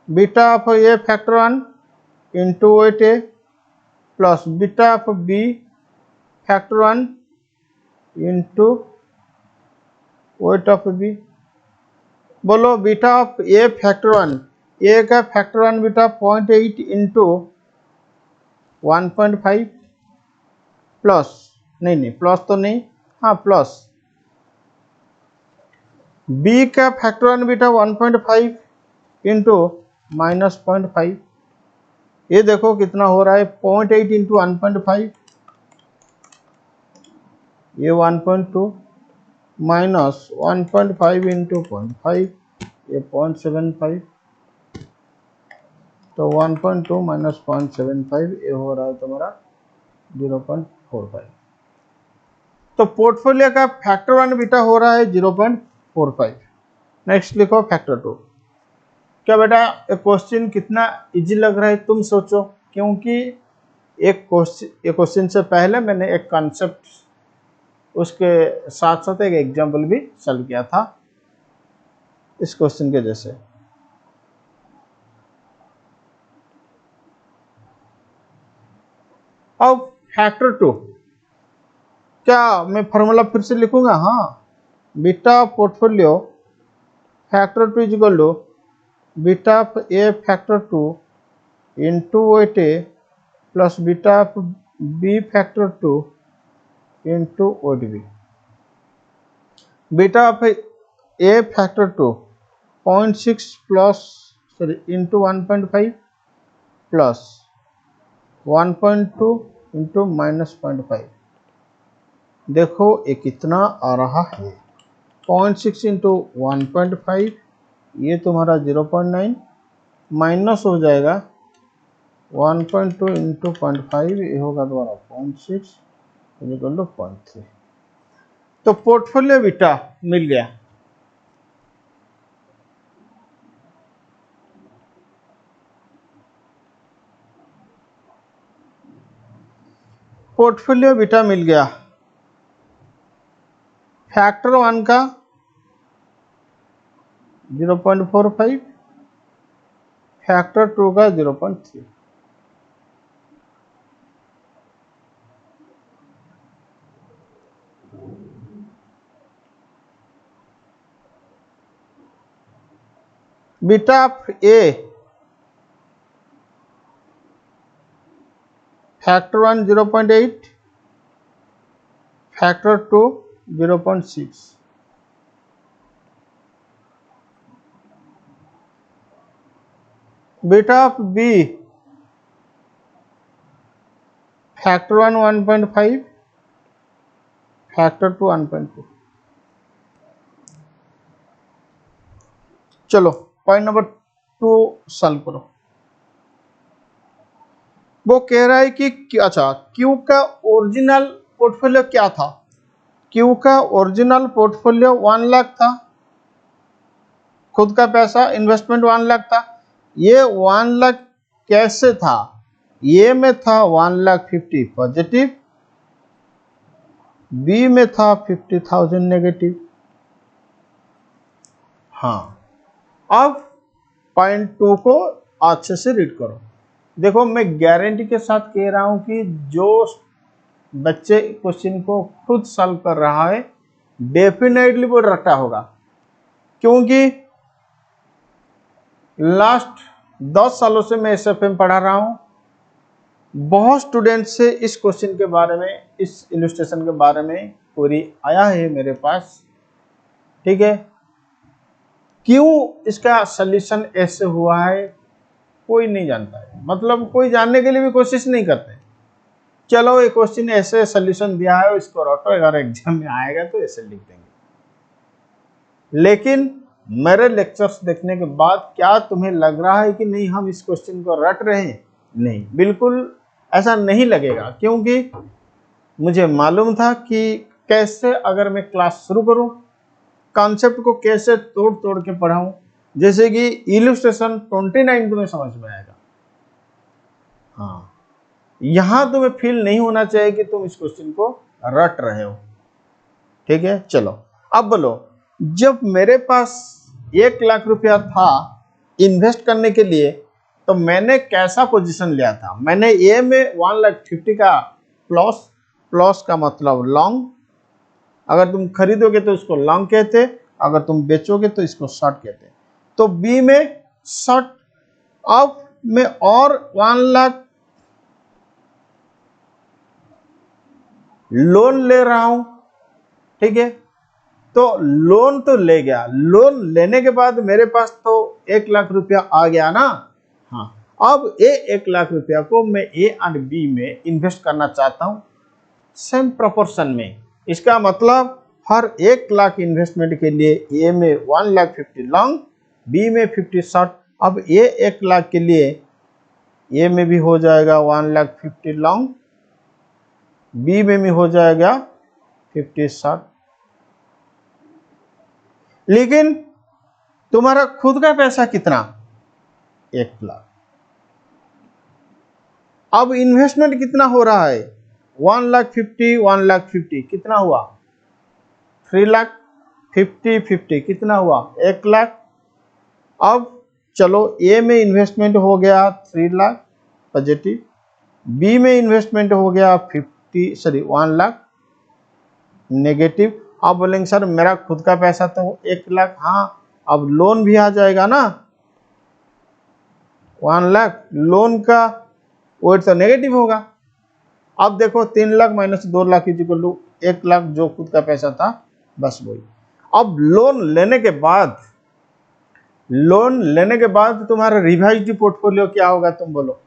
beta of A factor 1 into weight A plus beta of B factor 1 into weight of B. बोलो beta of A factor 1, A का फैक्टर 1 बीटा 0.8 इंटू 1.5 प्लस, नहीं plus तो नहीं, हाँ plus B का factor 1 beta 1.5 into minus 0.5। ये देखो कितना हो रहा है 0.8 इंटू 1.5, ये 1.2 माइनस 1.5 इंटू 0.5, ये 0.75, तो 1.2 माइनस 0.75 ये हो रहा है तुम्हारा 0.45। तो पोर्टफोलियो का फैक्टर 1 बीटा हो रहा है 0.45। नेक्स्ट लिखो फैक्टर 2। क्या बेटा एक क्वेश्चन कितना इजी लग रहा है तुम सोचो, क्योंकि एक क्वेश्चन से पहले मैंने एक कॉन्सेप्ट उसके साथ साथ एक एग्जाम्पल भी सॉल्व किया था इस क्वेश्चन के जैसे। अब फैक्टर 2, क्या मैं फॉर्मूला फिर से लिखूंगा? हाँ, beta portfolio factor 2 is equal to beta of A factor 2 into weight A plus beta of B factor 2 into weight B. Beta of A factor 2 0.6 plus sorry into 1.5 plus 1.2 into minus 0.5। देखो ये कितना आ रहा है 0.6 into 1.5, ये तुम्हारा 0.9 minus हो जाएगा 1.2 into 0.5, ये होगा तुम्हारा 0.6 इक्वल टू 0.3। तो पोर्टफोलियो बीटा मिल गया। पोर्टफोलियो बीटा मिल गया फैक्टर 1 का 0.45, फैक्टर 2 का 0.3। Beta of A factor 1 0.8, factor 2 0.6। Beta of B factor 1.5 factor 1.2। चलो पॉइंट नंबर 2 सॉल्व करो। वो कह रहा है कि अच्छा क्यू का ओरिजिनल पोर्टफोलियो क्या था। क्यू का ओरिजिनल पोर्टफोलियो 1 लाख था, खुद का पैसा इन्वेस्टमेंट 1 लाख था। ये 1 लाख कैसे था, ए में था 1,50,000 पॉजिटिव, बी में था 50,000 नेगेटिव। हाँ, अब पॉइंट 2 को अच्छे से रीड करो। देखो मैं गारंटी के साथ कह रहा हूं कि जो बच्चे क्वेश्चन को खुद सॉल्व कर रहा है डेफिनेटली वो रटा होगा, क्योंकि लास्ट 10 सालों से मैं एसएफएम पढ़ा रहा हूं। बहुत स्टूडेंट से इस क्वेश्चन के बारे में, इस इलस्ट्रेशन के बारे में क्वेरी आया है मेरे पास। ठीक है, क्यों इसका सॉल्यूशन ऐसे हुआ है कोई नहीं जानता है, मतलब कोई जानने के लिए भी कोशिश नहीं करते। चलो ये क्वेश्चन ऐसे सॉल्यूशन दिया है, इसको रटो, अगर एग्जाम में आएगा तो ऐसे लिख देंगे। लेकिन मेरे लेक्चर्स देखने के बाद क्या तुम्हें लग रहा है कि नहीं हम इस क्वेश्चन को रट रहे हैं? नहीं, बिल्कुल ऐसा नहीं लगेगा, क्योंकि मुझे मालूम था कि कैसे अगर मैं क्लास शुरू करूं, कॉन्सेप्ट को कैसे तोड़ तोड़ के पढ़ाऊं, जैसे कि इलस्ट्रेशन 29 तुम्हें समझ में आएगा। हाँ, यहां तुम्हें फील नहीं होना चाहिए कि तुम इस क्वेश्चन को रट रहे हो। ठीक है, चलो अब बोलो, जब मेरे पास 1 लाख रुपया था इन्वेस्ट करने के लिए, तो मैंने कैसा पोजीशन लिया था? मैंने ए में 1,50,000 का प्लस, प्लस का मतलब लॉन्ग, अगर तुम खरीदोगे तो इसको लॉन्ग कहते, अगर तुम बेचोगे तो इसको शॉर्ट कहते। तो बी में शॉर्ट। अब मैं और 1 लाख लोन ले रहा हूं। ठीक है, तो लोन तो ले गया, लोन लेने के बाद मेरे पास तो 1 लाख रुपया आ गया ना। हाँ, अब ये 1 लाख रुपया को मैं ए एंड बी में इन्वेस्ट करना चाहता हूं सेम प्रोपोर्शन में। इसका मतलब हर 1 लाख इन्वेस्टमेंट के लिए ए में 1,50,000 लॉन्ग, बी में 50 शॉर्ट। अब ये 1 लाख के लिए ए में भी हो जाएगा 1,50,000 लॉन्ग, बी में भी हो जाएगा 50 शॉर्ट। लेकिन तुम्हारा खुद का पैसा कितना? 1 लाख। अब इन्वेस्टमेंट कितना हो रहा है? 1,50,000 1,50,000 कितना हुआ? 3 लाख। 50 50 कितना हुआ? 1 लाख। अब चलो ए में इन्वेस्टमेंट हो गया 3 लाख पॉजिटिव, बी में इन्वेस्टमेंट हो गया 1 लाख नेगेटिव। आप बोलेंगे सर मेरा खुद का पैसा तो 1 लाख। हाँ, अब लोन भी आ जाएगा ना 1 लाख, लोन का वेट तो नेगेटिव होगा। अब देखो 3 lakh minus 2 lakh equal to 1 lakh, जो खुद का पैसा था बस वही। अब लोन लेने के बाद, लोन लेने के बाद तुम्हारा रिवाइज्ड पोर्टफोलियो क्या होगा? तुम बोलो।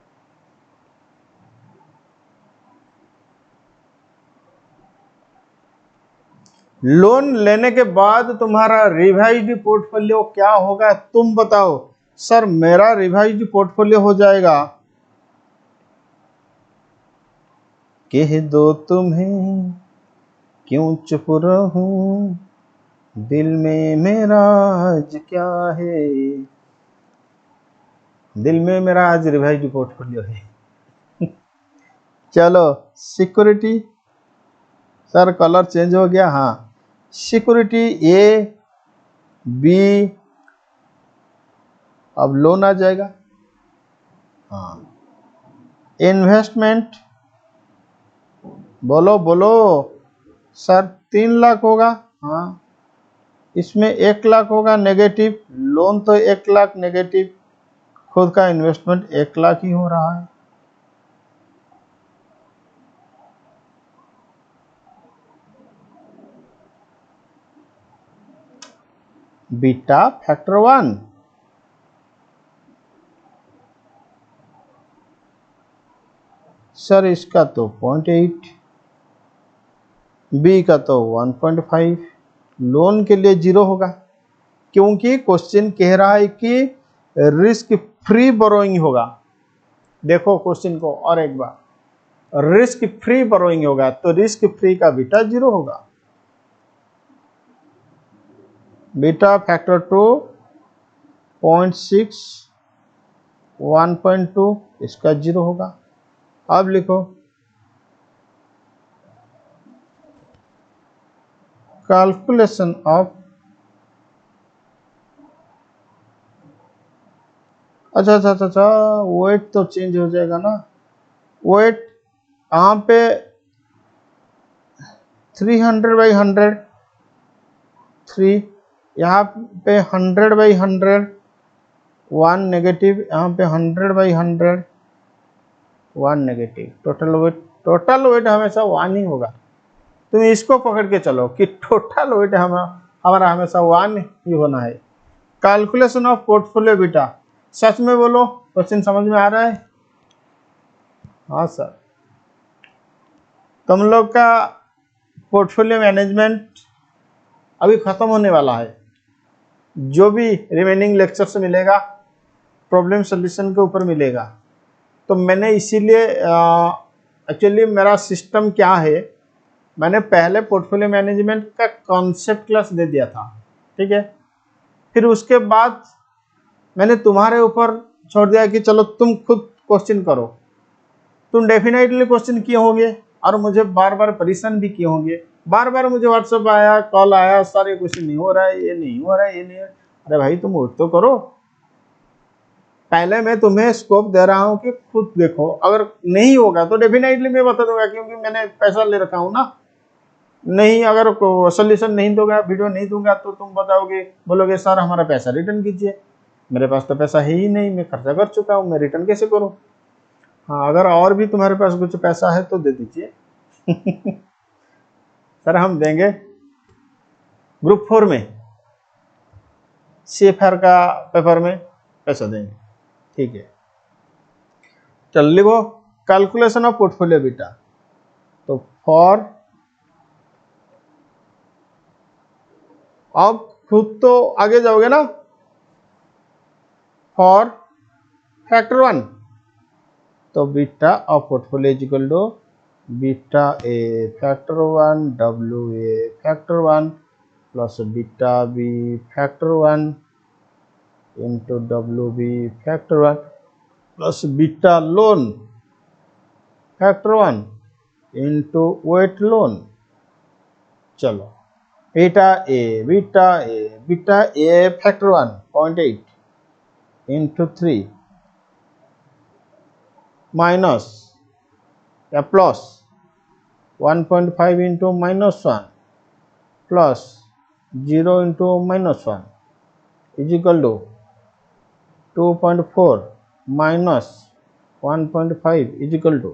लोन लेने के बाद तुम्हारा रिवाइज्ड पोर्टफोलियो क्या होगा? तुम बताओ। सर मेरा रिवाइज्ड पोर्टफोलियो हो जाएगा, कह दो तुम्हें क्यों चुप रहूं, दिल में मेरा आज क्या है, दिल में मेरा आज रिवाइज्ड पोर्टफोलियो है। चलो सिक्योरिटी, सर कलर चेंज हो गया। हाँ, सिक्योरिटी ए बी, अब लोन आ जाएगा। हाँ, इन्वेस्टमेंट बोलो बोलो। सर 3 लाख होगा। हाँ, इसमें 1 लाख होगा नेगेटिव, लोन तो 1 लाख नेगेटिव, खुद का इन्वेस्टमेंट 1 लाख ही हो रहा है। Beta factor 1। सर इसका तो 0.8, बी का तो 1.5, लोन के लिए 0 होगा, क्योंकि क्वेश्चन कह रहा है कि रिस्क फ्री बोरोइंग होगा। देखो क्वेश्चन को और एक बार, रिस्क फ्री बोरोइंग होगा तो रिस्क फ्री का बीटा 0 होगा। बीटा फैक्टर 2 0.6 1.2 इसका 0 होगा। अब लिखो कैलकुलेशन ऑफ, अच्छा, वेट तो चेंज हो जाएगा ना। वेट यहाँ पे 300/100 3, यहाँ पे 100/100 1 नेगेटिव, यहाँ पे 100/100 1 नेगेटिव। टोटल वेट हमेशा 1 ही होगा। तुम इसको पकड़ के चलो कि टोटल वेट हमारा हमेशा 1 ही होना है। कैलकुलेशन ऑफ पोर्टफोलियो बीटा, सच में बोलो क्वेश्चन समझ में आ रहा है? हाँ सर, तुम लोग का पोर्टफोलियो मैनेजमेंट अभी खत्म होने वाला है। जो भी रिमेनिंग लेक्चर्स मिलेगा प्रॉब्लम सॉल्यूशन के ऊपर मिलेगा। तो मैंने इसीलिए एक्चुअली मेरा सिस्टम क्या है, मैंने पहले पोर्टफोलियो मैनेजमेंट का कॉन्सेप्ट क्लास दे दिया था, ठीक है। फिर उसके बाद मैंने तुम्हारे ऊपर छोड़ दिया कि चलो तुम खुद क्वेश्चन करो। तुम डेफिनेटली क्वेश्चन किए होंगे और मुझे बार बार परेशान भी किए होंगे। बार बार मुझे व्हाट्सएप आया, कॉल आया, सारे क्वेश्चन नहीं हो रहा है, ये नहीं हो रहा है, ये नहीं हो रहा है। अरे भाई तुम उठ तो करो। पहले मैं तुम्हें स्कोप दे रहा हूँ कि खुद देखो, अगर नहीं होगा तो डेफिनेटली मैं बता दूंगा, क्योंकि मैंने पैसा ले रखा हूँ ना। नहीं, अगर सोल्यूशन नहीं दूंगा, वीडियो नहीं दूंगा तो तुम बताओगे, बोलोगे सर हमारा पैसा रिटर्न कीजिए। मेरे पास तो पैसा है ही नहीं, मैं खर्चा कर चुका हूँ, मैं रिटर्न कैसे करूँ? हाँ, अगर और भी तुम्हारे पास कुछ पैसा है तो दे दीजिए। सर हम देंगे ग्रुप 4 में CFR का पेपर में पैसा देंगे, ठीक है। चल लिखो कैलकुलेशन ऑफ पोर्टफोलियो बीटा। तो फॉर, अब खुद तो आगे जाओगे ना, फॉर फैक्टर 1, तो beta of portfolio is equal to beta A factor 1 W A factor 1 plus beta B factor 1 into W B factor 1 plus beta loan factor 1 into weight loan. चलो beta A factor 1 0.8 into 3 minus या plus 1.5 into -1 plus 0 into -1 is equal to 2.4 minus 1.5 is equal to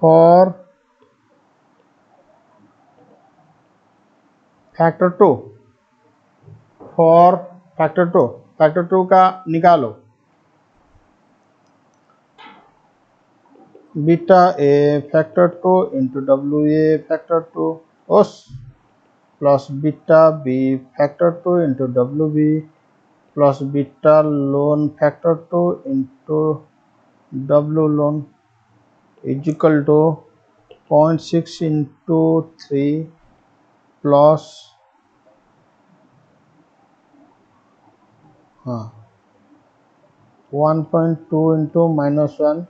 for factor 2, for factor 2 का निकालो, beta A factor 2 into W A factor 2 ओस plus beta B factor 2 into W B plus beta loan factor 2 into W loan is equal to 0.6 into 3 plus 1.2 into -1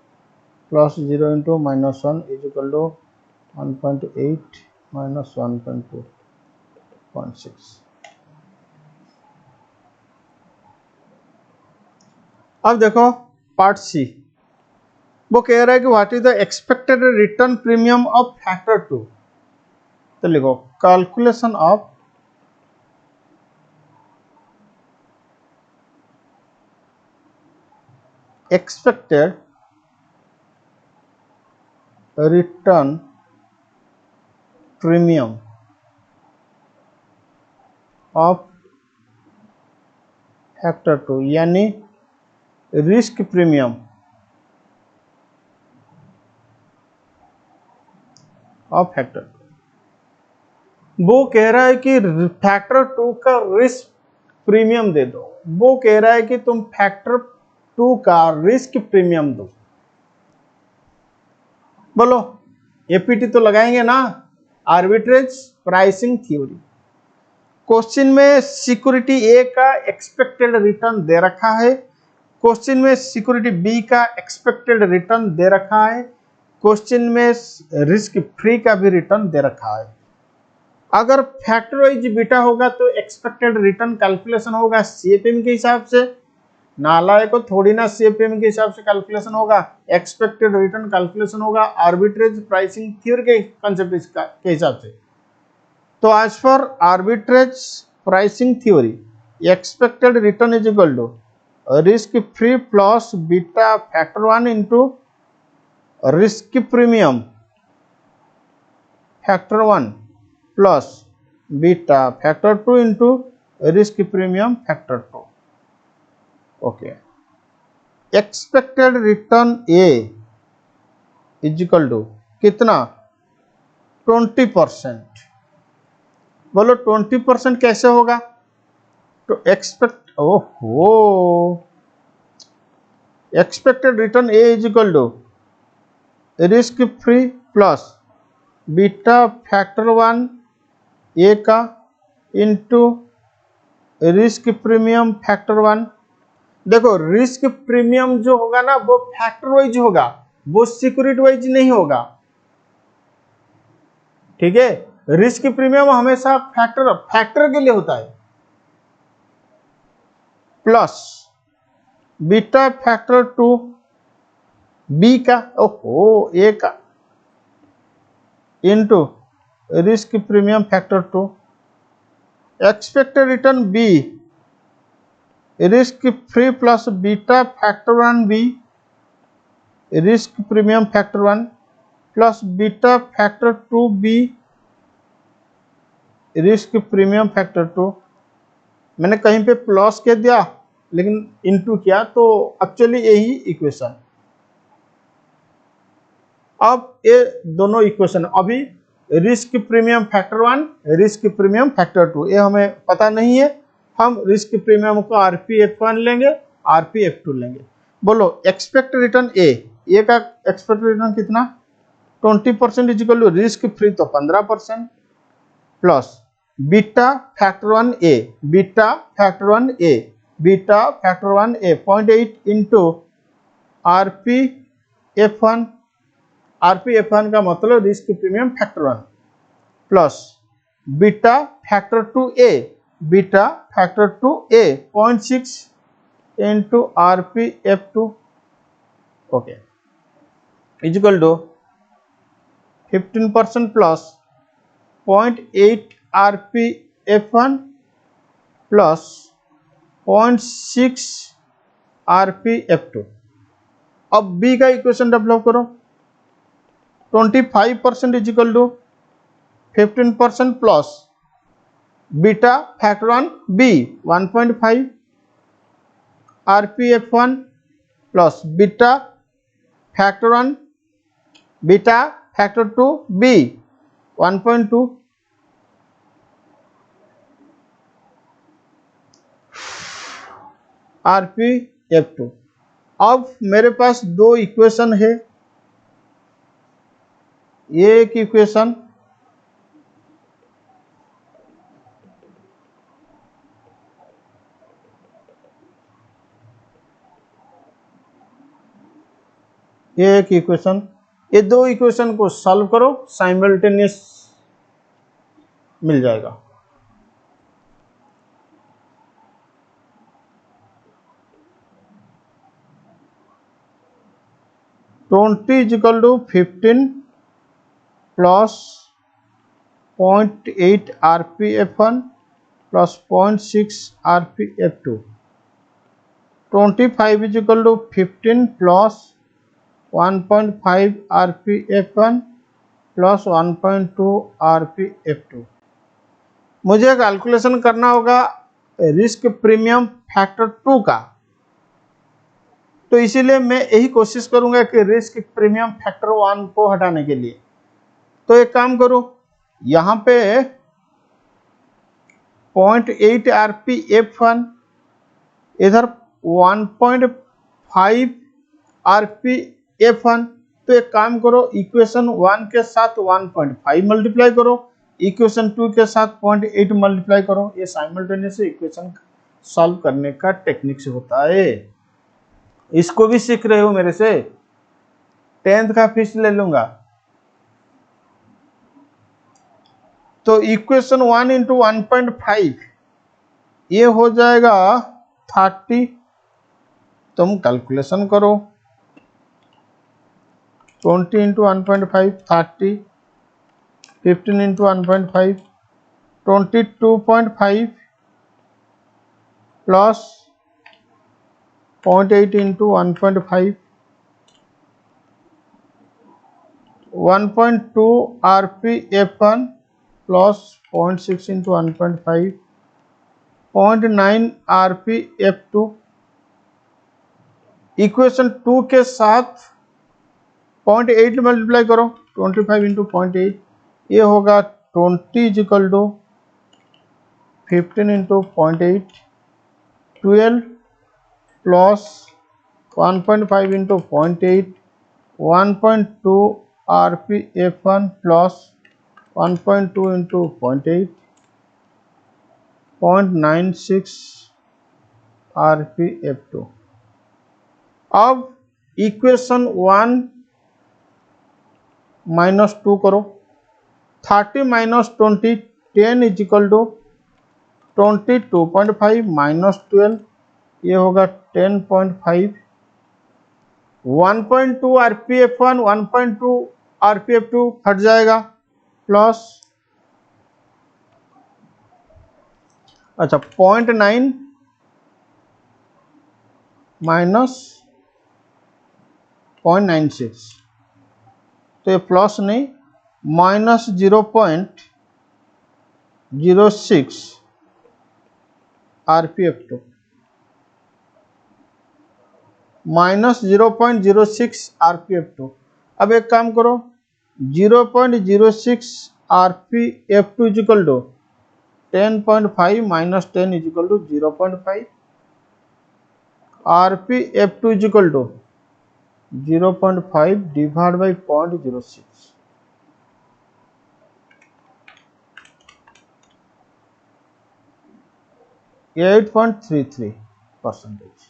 plus 0 into -1 is equal to 1.8 minus 1.2 0.6। अब देखो part सी, वो कह रहा है कि what is the expected return premium of factor 2। तो लिखो calculation of expected return premium of factor 2, यानी रिस्क प्रीमियम ऑफ फैक्टर 2। वो कह रहा है कि फैक्टर 2 का रिस्क प्रीमियम दे दो, वो कह रहा है कि तुम फैक्टर 2 का रिस्क प्रीमियम दो। बोलो एपीटी तो लगाएंगे ना, आर्बिट्रेज प्राइसिंग थ्योरी। क्वेश्चन में सिक्योरिटी ए का एक्सपेक्टेड रिटर्न दे रखा है, क्वेश्चन में सिक्योरिटी बी का एक्सपेक्टेड रिटर्न दे रखा है, क्वेश्चन में रिस्क फ्री का भी रिटर्न दे रखा है। अगर फैक्टर वाइज बीटा होगा तो एक्सपेक्टेड रिटर्न कैलकुलेशन होगा सीएफएम के हिसाब से, नालायक को थोड़ी ना सीएफएम के हिसाब से कैलकुलेशन होगा, एक्सपेक्टेड रिटर्न कैलकुलेशन होगा आर्बिट्रेज प्राइसिंग थ्योरी के कंसेप्ट के हिसाब से। तो as for arbitrage pricing theory expected return is equal to risk free plus beta factor 1 into risk premium factor 1 plus beta factor 2 into risk premium factor 2। Okay, expected return A is equal to कितना 20%। बोलो 20% कैसे होगा? तो expected return A is equal to risk free plus beta factor 1 A का into risk premium factor 1। देखो risk premium जो होगा ना वो फैक्टर वाइज होगा, वो सिक्योरिटी वाइज नहीं होगा, ठीक है। रिस्क प्रीमियम हमेशा फैक्टर के लिए होता है, प्लस बीटा फैक्टर 2 बी का ए का into risk premium factor 2। Expected return be risk free plus beta factor 1 be risk premium factor 1 plus beta factor 2 be risk premium factor 2। मैंने कहीं पे प्लस कह दिया लेकिन इनटू किया, तो एक्चुअली यही इक्वेशन। अब ये दोनों इक्वेशन, अभी risk premium factor 1 risk premium factor 2 ये हमें पता नहीं है, हम रिस्क प्रीमियम को आरपीएफ1 लेंगे, आरपीएफ2 लेंगे। बोलो एक्सपेक्ट रिटर्न ए का एक्सपेक्ट रिटर्न कितना 20% is equal to risk free तो 15% plus beta factor 1 A beta factor 1 A beta factor 1 A 0.8 into RPF one का मतलब risk premium factor 1 plus beta factor 2 A beta factor 2 A 0.6 into RPF two okay is equal to 15% plus 0.8 RPF one plus 0.6 RPF two. अब B का equation develop करो, 25% is equal to 15% plus beta factor 1 B 1.5 RPF one plus beta factor 1 beta factor 2 B 1.2 RPF two. अब मेरे पास दो equation है, ये एक equation ये एक इक्वेशन, ये दो इक्वेशन को सॉल्व करो साइमल्टेनियस मिल जाएगा। Twenty is equal to 15 plus 0.8 RPF one plus 0.6 RPF two 25 is equal to 15 plus 1.5 RPF1 plus 1.2 RPF2। मुझे कैलकुलेशन करना होगा रिस्क प्रीमियम फैक्टर 2 का, तो इसीलिए मैं यही कोशिश करूंगा कि रिस्क प्रीमियम फैक्टर 1 को हटाने के लिए। तो एक काम करो, यहां पे 0.8 RPF1, इधर 1.5 RPF1। तो एक काम करो, इक्वेशन 1 के साथ 1.5 मल्टीप्लाई करो, इक्वेशन 2 के साथ 0.8 मल्टीप्लाई करो। ये साइमल्टेनियस इक्वेशन सॉल्व करने का टेक्निक से होता है। इसको भी सीख रहे हो मेरे से, 10th का फीस ले लूंगा। तो इक्वेशन 1 इंटू 1.5 ये हो जाएगा 30। तुम कैलकुलेशन करो, 20 into 1.5 30, 15 into 1.5 22.5 plus 0.8 into 1.5 1.2 RPF1 plus 0.6 into 1.5 0.9 RPF2। Equation 2 के साथ 0.8 मल्टीप्लाई करो, 25 इंटू 0.8 ये होगा 20 is equal to 15 into 0.8 12 plus 1.5 into 0.8 1.2 RPF1 plus 1.2 into 0.8 0.96 RPF2। अब इक्वेशन 1 माइनस 2 करो, 30 minus 20 10 is equal to 22.5 minus 12 ये होगा 10.5 1.2 RPF1 1.2 RPF2 हट जाएगा प्लस अच्छा 0.9 माइनस 0.96, तो ये प्लस नहीं माइनस 0.06 RPF2 माइनस 0.06 RPF2। अब एक काम करो, 0.06 RPF2 is equal to 10.5 minus 10 is equal to 0.5 RPF2 is equal to 0.5 divide by 0.06 8.33%।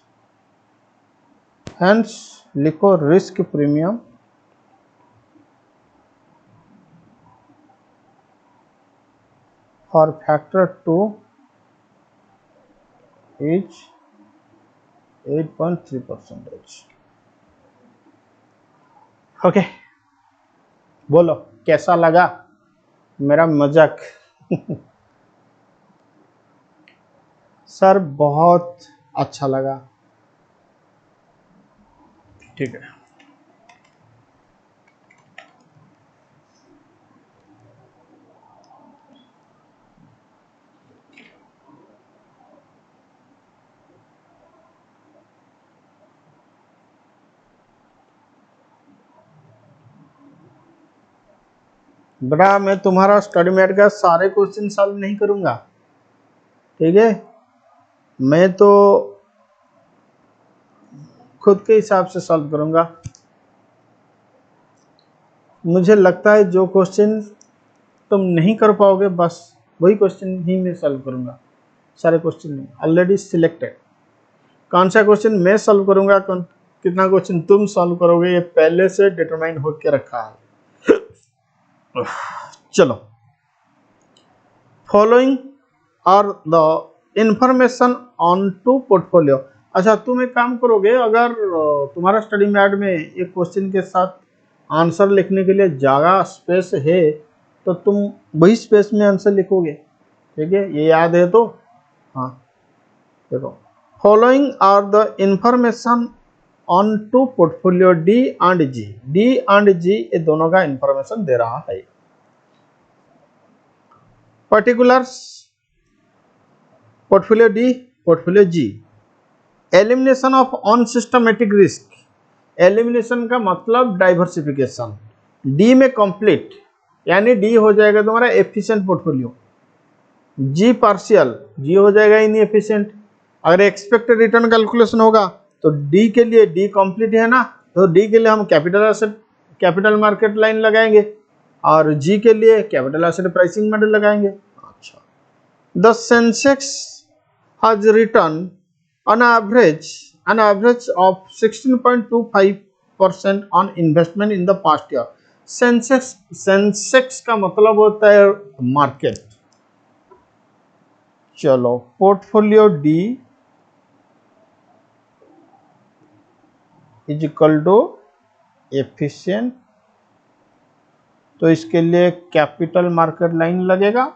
Hence लिखो risk premium for factor 2 is 8.3%। Okay, बोलो कैसा लगा मेरा मजाक? सर बहुत अच्छा लगा। ठीक है, बेटा मैं तुम्हारा स्टडी मैट का सारे क्वेश्चन सॉल्व नहीं करूंगा, ठीक है? मैं तो खुद के हिसाब से सॉल्व करूंगा। मुझे लगता है जो क्वेश्चन तुम नहीं कर पाओगे बस वही क्वेश्चन ही मैं सॉल्व करूंगा, सारे क्वेश्चन नहीं। ऑलरेडी सिलेक्टेड कौन सा क्वेश्चन मैं सॉल्व करूंगा, कितना क्वेश्चन तुम सॉल्व करोगे ये पहले से डिटरमाइन होकर रखा है। चलो, following are the information on two portfolio. अच्छा, तुम एक काम करोगे, अगर तुम्हारा स्टडी मैट में एक क्वेश्चन के साथ आंसर लिखने के लिए जगह स्पेस है तो तुम वही स्पेस में आंसर लिखोगे, ठीक है? ये याद है तो हाँ, देखो following are the information on two portfolio D and G. D and G ये दोनों का इंफॉर्मेशन दे रहा है। Particulars portfolio D, portfolio G. Elimination of unsystematic risk. Elimination का मतलब डाइवर्सिफिकेशन। डी में कंप्लीट, यानी डी हो जाएगा तुम्हारा efficient portfolio. G partial, G हो जाएगा इनएफिशिएंट। अगर एक्सपेक्टेड रिटर्न कैलकुलेशन होगा तो डी के लिए डी कंप्लीट है ना, तो डी के लिए हम capital asset capital market line लगाएंगे और जी के लिए कैपिटल एसेट प्राइसिंग मॉडल लगाएंगे। अच्छा, the Sensex has return on average of 16.25% on investment in the past year। Sensex का मतलब होता है मार्केट। चलो, portfolio D is equal to efficient, तो इसके लिए कैपिटल मार्केट लाइन लगेगा।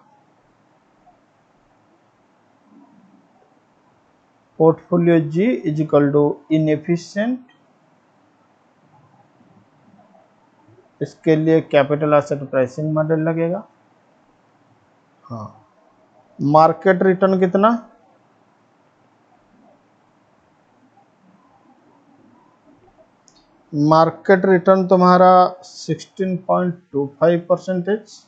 Portfolio G is equal to inefficient, इसके लिए कैपिटल एसेट प्राइसिंग मॉडल लगेगा। हाँ, मार्केट रिटर्न कितना? मार्केट रिटर्न तुम्हारा 16.25%।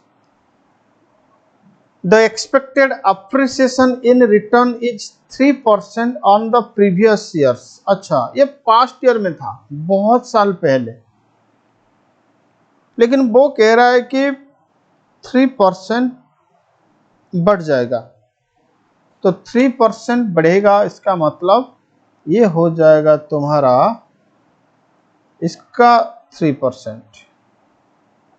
The expected appreciation in return is 3% on the previous years। अच्छा, ये पास्ट ईयर में था, बहुत साल पहले, लेकिन वो कह रहा है कि 3% बढ़ जाएगा। तो 3% बढ़ेगा, इसका मतलब ये हो जाएगा तुम्हारा इसका 3%।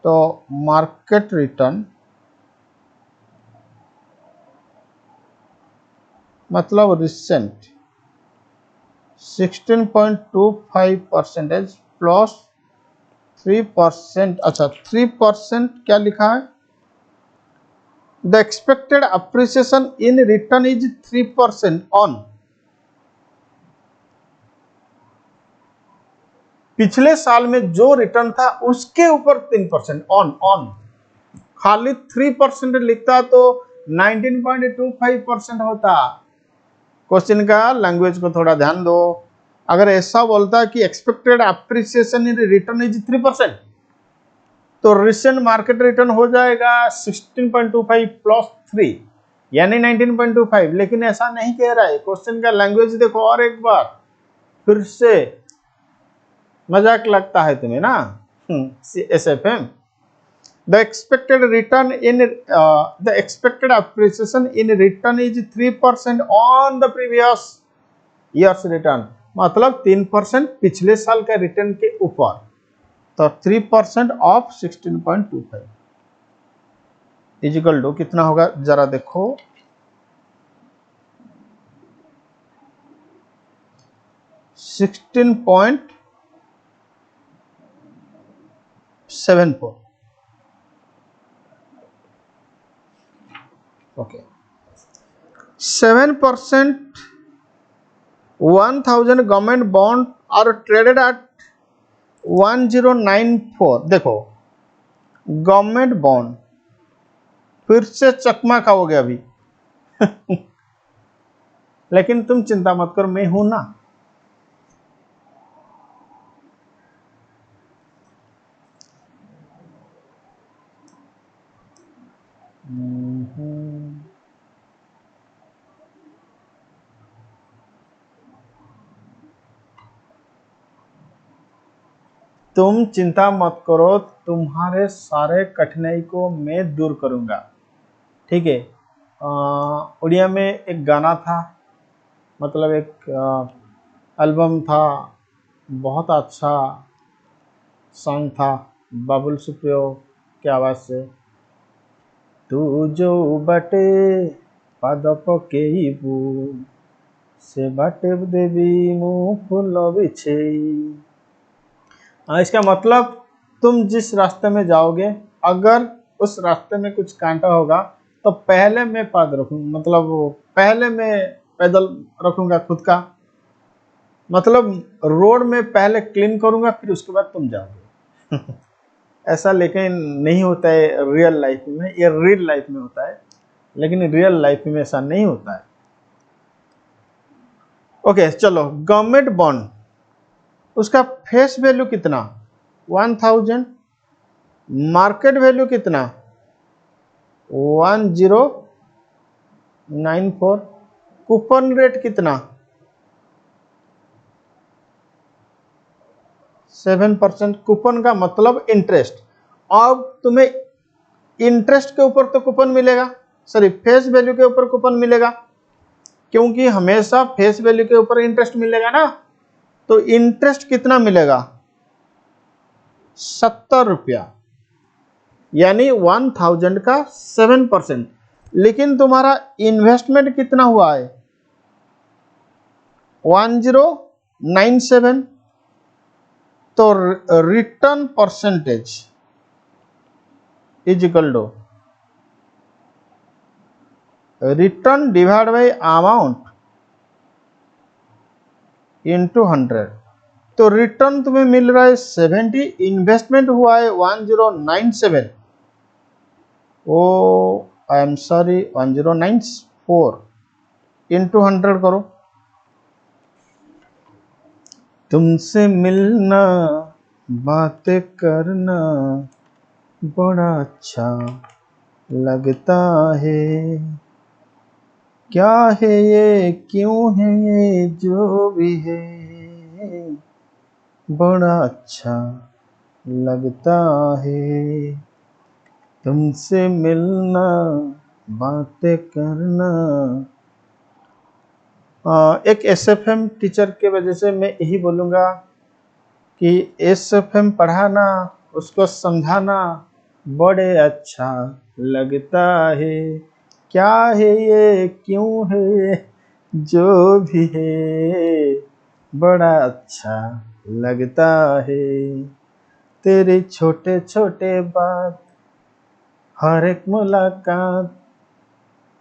तो मार्केट रिटर्न मतलब रिसेंट 16.25% प्लस 3%। अच्छा, 3% क्या लिखा है? The expected appreciation in return is 3% on, पिछले साल में जो रिटर्न था उसके ऊपर 3% ऑन। खाली 3% लिखता तो 19.25% होता। क्वेश्चन का लैंग्वेज को थोड़ा ध्यान दो। अगर ऐसा बोलता कि expected appreciation in return is 3%, तो रिसेंट मार्केट रिटर्न हो जाएगा 16.25 प्लस 3 यानी 19.25। लेकिन ऐसा नहीं कह रहा है। क्वेश्चन का लैंग्वेज देखो और एक बार फिर से, मजाक लगता है तुम्हें ना SFM। The expected return in the expected appreciation in return is 3% on the previous year's return। मतलब 3% पिछले साल का रिटर्न के ऊपर, तो 3% ऑफ 16.25 इजिकल टू कितना होगा जरा देखो, 16.74। Okay, 7% 1000 government bond are traded at 1094। देखो, गवर्नमेंट बॉन्ड फिर से चकमा खाओगे अभी लेकिन तुम चिंता मत करो, मैं हूं ना। तुम चिंता मत करो, तुम्हारे सारे कठिनाई को मैं दूर करूंगा। ठीक है, उड़िया में एक गाना था, मतलब एक एल्बम था, बहुत अच्छा सॉन्ग था बाबुल सुप्रियो की आवाज से। तू जो बाटे पाद पकेइबू से बाटे देवी मुँह फूल बिछेई। इसका मतलब तुम जिस रास्ते में जाओगे, अगर उस रास्ते में कुछ कांटा होगा तो पहले मैं पाद रखूँ, मतलब पहले मैं पैदल रखूंगा खुद का, मतलब रोड में पहले क्लीन करूंगा फिर उसके बाद तुम जाओगे। ऐसा लेकिन नहीं होता है रियल लाइफ में, ये रियल लाइफ में होता है, लेकिन रियल लाइफ में ऐसा नहीं होता है। ओके चलो, गवर्नमेंट बॉन्ड, उसका फेस वैल्यू कितना 1000, मार्केट वैल्यू कितना 1094, कूपन रेट कितना 7%। कूपन का मतलब इंटरेस्ट। अब तुम्हें इंटरेस्ट के ऊपर तो कूपन मिलेगा, सॉरी फेस वैल्यू के ऊपर कूपन मिलेगा, क्योंकि हमेशा फेस वैल्यू के ऊपर इंटरेस्ट मिलेगा ना। तो इंटरेस्ट कितना मिलेगा 70 रुपया, यानी 1000 का 7%। लेकिन तुम्हारा इन्वेस्टमेंट कितना हुआ है 1097, तो return percentage is equal to return divide by amount into 100। तो रिटर्न तुम्हें मिल रहा है 70, इन्वेस्टमेंट हुआ है 1097, ओ आई एम सॉरी 1094 इंटू 100 करो। तुमसे मिलना बातें करना बड़ा अच्छा लगता है, क्या है ये क्यों है ये जो भी है बड़ा अच्छा लगता है, तुमसे मिलना बातें करना। एक एसएफएम टीचर के वजह से मैं यही बोलूँगा कि एसएफएम पढ़ाना, उसको समझाना बड़े अच्छा लगता है, क्या है ये क्यों है ये जो भी है बड़ा अच्छा लगता है, तेरे छोटे छोटे बात हर एक मुलाकात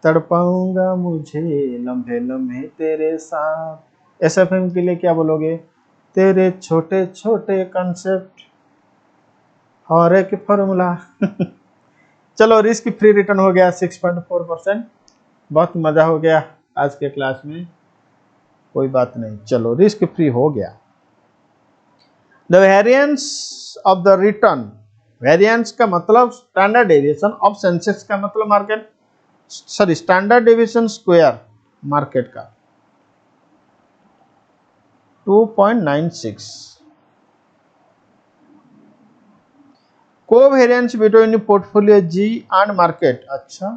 तड़पाऊंगा मुझे लम्हे लम्हे तेरे साथ। एसएफएम के लिए क्या बोलोगे, तेरे छोटे छोटे कॉन्सेप्ट और एक फॉर्मूला। चलो, रिस्क फ्री रिटर्न हो गया 6.4%। बहुत मजा हो गया आज के क्लास में, कोई बात नहीं, चलो रिस्क फ्री हो गया। The variance of the return, variance का मतलब स्टैंडर्ड डेविएशन ऑफ सेंसेक्स का मतलब market, sorry standard deviation square market का 2.96। Covariance between portfolio G and market, अच्छा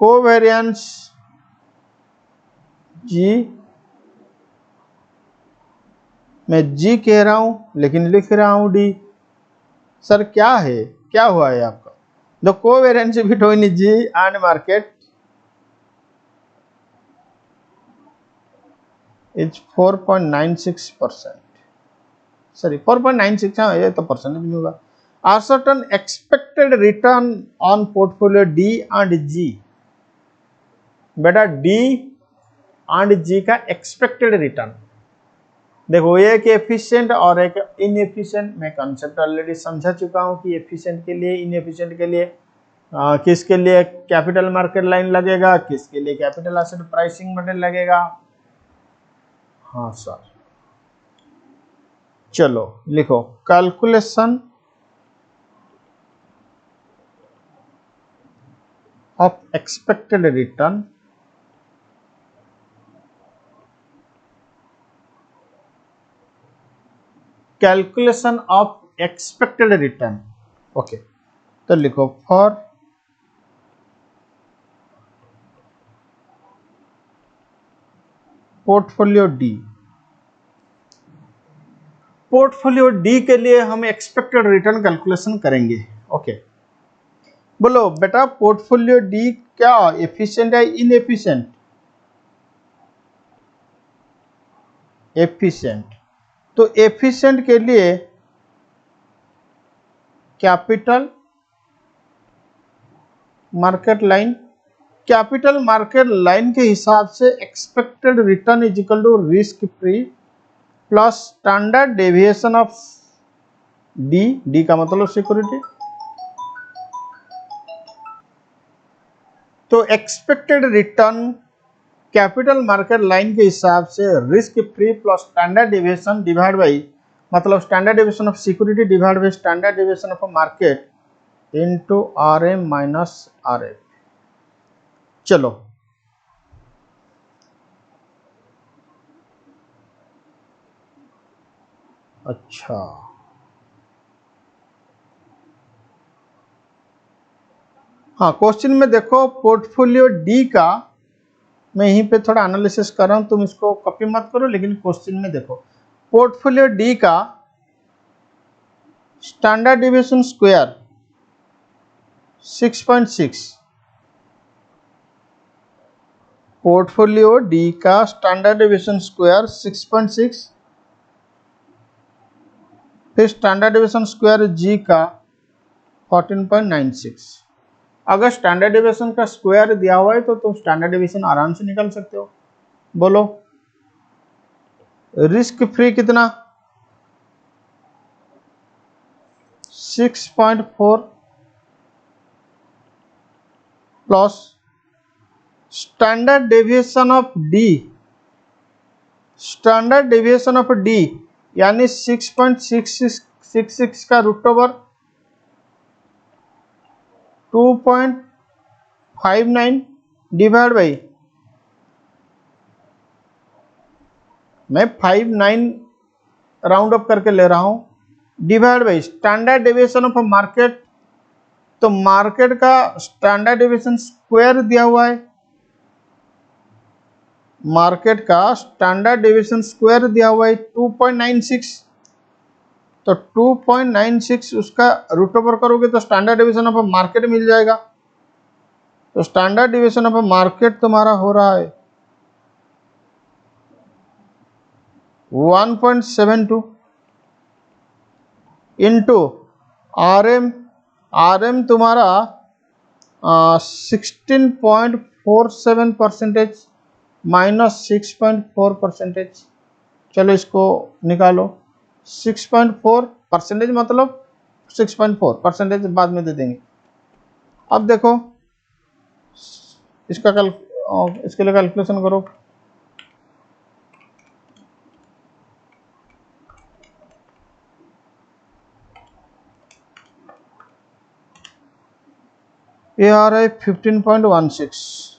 कोवेरिएंस जी, मैं जी कह रहा हूं लेकिन लिख रहा हूं डी, सर क्या है, क्या हुआ है आपका। The covariance between G and market is 4.96%, sorry 4.96, हाँ ये तो परसेंटेज नहीं होगा। Are certain expected return on portfolio D and G, beta D and जी का एक्सपेक्टेड रिटर्न देखो, एक एफिशिएंट और एक इनएफिशिएंट। मैं कॉन्सेप्ट ऑलरेडी समझा चुका हूं कि एफिशिएंट के लिए, इनएफिशिएंट के लिए किसके लिए कैपिटल मार्केट लाइन लगेगा, किसके लिए कैपिटल एसेट प्राइसिंग मॉडल लगेगा। हाँ सर, चलो लिखो calculation of expected return calculation of expected return. Okay, तो लिखो for portfolio D, portfolio D के लिए हम एक्सपेक्टेड रिटर्न कैलकुलेशन करेंगे। ओके, बोलो बेटा पोर्टफोलियो डी क्या एफिशिएंट है इनएफिशिएंट, एफिशिएंट। तो एफिशिएंट के लिए capital market line capital market line के हिसाब से expected return is equal to risk free plus standard deviation of D, D का मतलब सिक्योरिटी। तो expected return capital market line के हिसाब से risk free plus standard deviation divide by, मतलब standard deviation of security divide by standard deviation of market into RM minus RF। चलो अच्छा, हाँ क्वेश्चन में देखो पोर्टफोलियो डी का, मैं यहीं पे थोड़ा एनालिसिस कर रहा हूं, तुम इसको कॉपी मत करो, लेकिन क्वेश्चन में देखो पोर्टफोलियो डी का standard deviation square 6.6, portfolio D का स्टैंडर्ड डेविएशन स्क्वायर 6.6, फिर स्टैंडर्ड डेविएशन स्क्वायर जी का 14.96। अगर स्टैंडर्ड डेविएशन का स्क्वायर दिया हुआ है तो तुम स्टैंडर्ड डेविएशन आराम से निकाल सकते हो। बोलो रिस्क फ्री कितना, 6.4 plus standard deviation of D, standard deviation of D यानी 6.66 का रूट ओवर 2.59 डिवाइड बाई, मैं 59 राउंड अप करके ले रहा हूं, divide by standard deviation of market, तो मार्केट का स्टैंडर्ड डेविएशन स्क्वायर दिया हुआ है, मार्केट का स्टैंडर्ड डेविएशन स्क्वायर दिया हुआ है 2.96, तो 2.96 उसका रूट ओवर करोगे तो स्टैंडर्ड डेविएशन ऑफ मार्केट मिल जाएगा। तो स्टैंडर्ड डेविएशन ऑफ मार्केट तुम्हारा हो रहा है 1.72 इंटू RM, RM तुम्हारा 16.47% माइनस 6.4%। चलो इसको निकालो, 6.4% मतलब 6.4% बाद में दे देंगे। अब देखो इसका इसके लिए कैलकुलेशन करो, ये आ रहा है 15.16,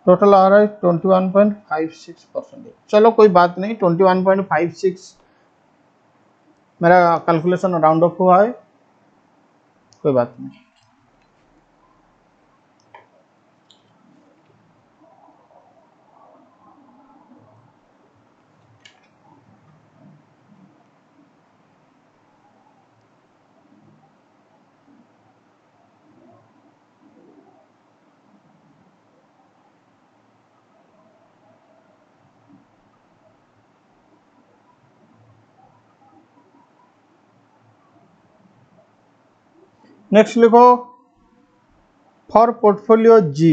टोटल आ रहा है 21.56%। चलो कोई बात नहीं, 21.56 मेरा कैलकुलेशन राउंड ऑफ हुआ है, कोई बात नहीं। नेक्स्ट लिखो फॉर पोर्टफोलियो जी,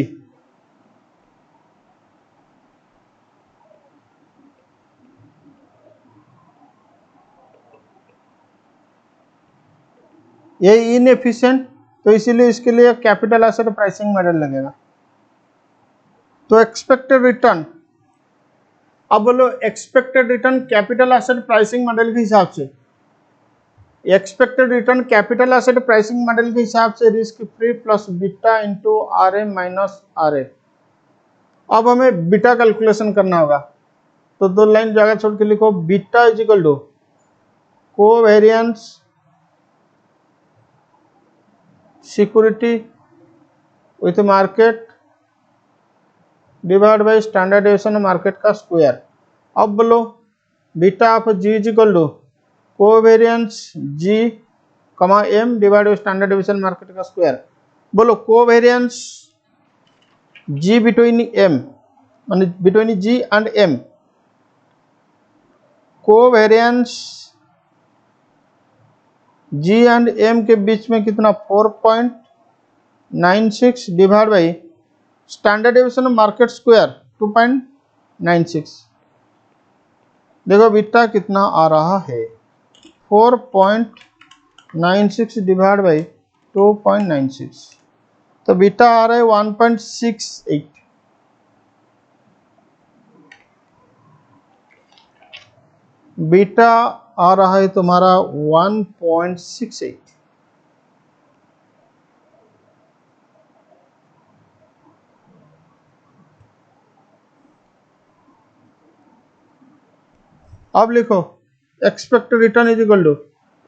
ये इनएफिशिएंट, तो इसीलिए इसके लिए कैपिटल एसेट प्राइसिंग मॉडल लगेगा। तो एक्सपेक्टेड रिटर्न, अब बोलो expected return capital asset pricing model के हिसाब से, expected return capital asset pricing model के हिसाब से risk free plus beta into RM minus RF। अब हमें बीटा कैलकुलेशन करना होगा, तो दो लाइन जगह छोड़ के लिखो beta is equal to covariance security with market divide by standard deviation market का स्क्वायर। अब बोलो beta of G is equal to covariance G comma M divide by standard deviation market का स्क्वायर। बोलो covariance G between M, माने between G and M, covariance G and M के बीच में कितना 4.96 divide by standard deviation of market square 2.96। देखो beta कितना आ रहा है 4.96 डिवाइड बाई 2.96, तो बीटा आ रहा है 1.68। बीटा आ रहा है तुम्हारा 1.68। अब लिखो expected return is equal to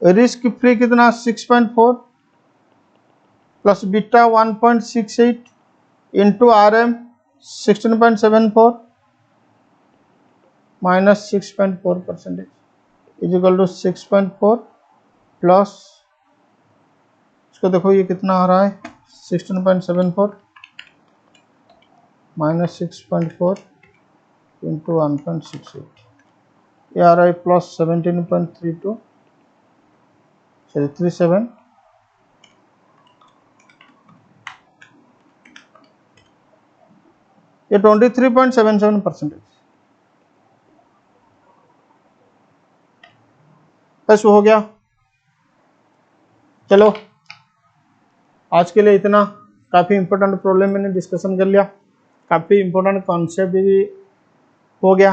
risk free कितना 6.4 plus beta 1.68 into R M 16.74 minus 6.4% is equal to 6.4 plus, इसको देखो ये कितना आ रहा है 16.74 माइनस 6.4 इंटू 1.68, ये आ रहा है प्लस 17.32 37, ये 23.77%। ऐसा हो गया। चलो आज के लिए इतना, काफ़ी इंपॉर्टेंट प्रॉब्लम मैंने डिस्कशन कर लिया, काफ़ी इंपॉर्टेंट कॉन्सेप्ट भी हो गया।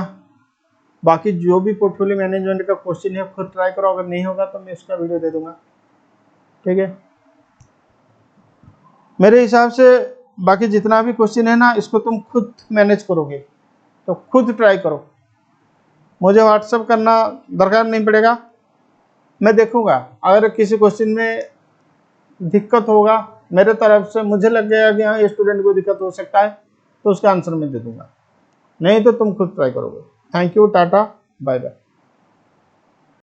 बाकी जो भी पोर्टफोलियो मैनेजमेंट का क्वेश्चन है खुद ट्राई करो, अगर नहीं होगा तो मैं उसका वीडियो दे दूंगा, ठीक है। मेरे हिसाब से बाकी जितना भी क्वेश्चन है ना, इसको तुम खुद मैनेज करोगे तो खुद ट्राई करो, मुझे व्हाट्सअप करना दरकार नहीं पड़ेगा, मैं देखूंगा। अगर किसी क्वेश्चन में दिक्कत होगा मेरे तरफ से, मुझे लग गया कि हाँ ये स्टूडेंट को दिक्कत हो सकता है, तो उसका आंसर मैं दे दूंगा, नहीं तो तुम खुद ट्राई करोगे। Thank you, tata, bye bye.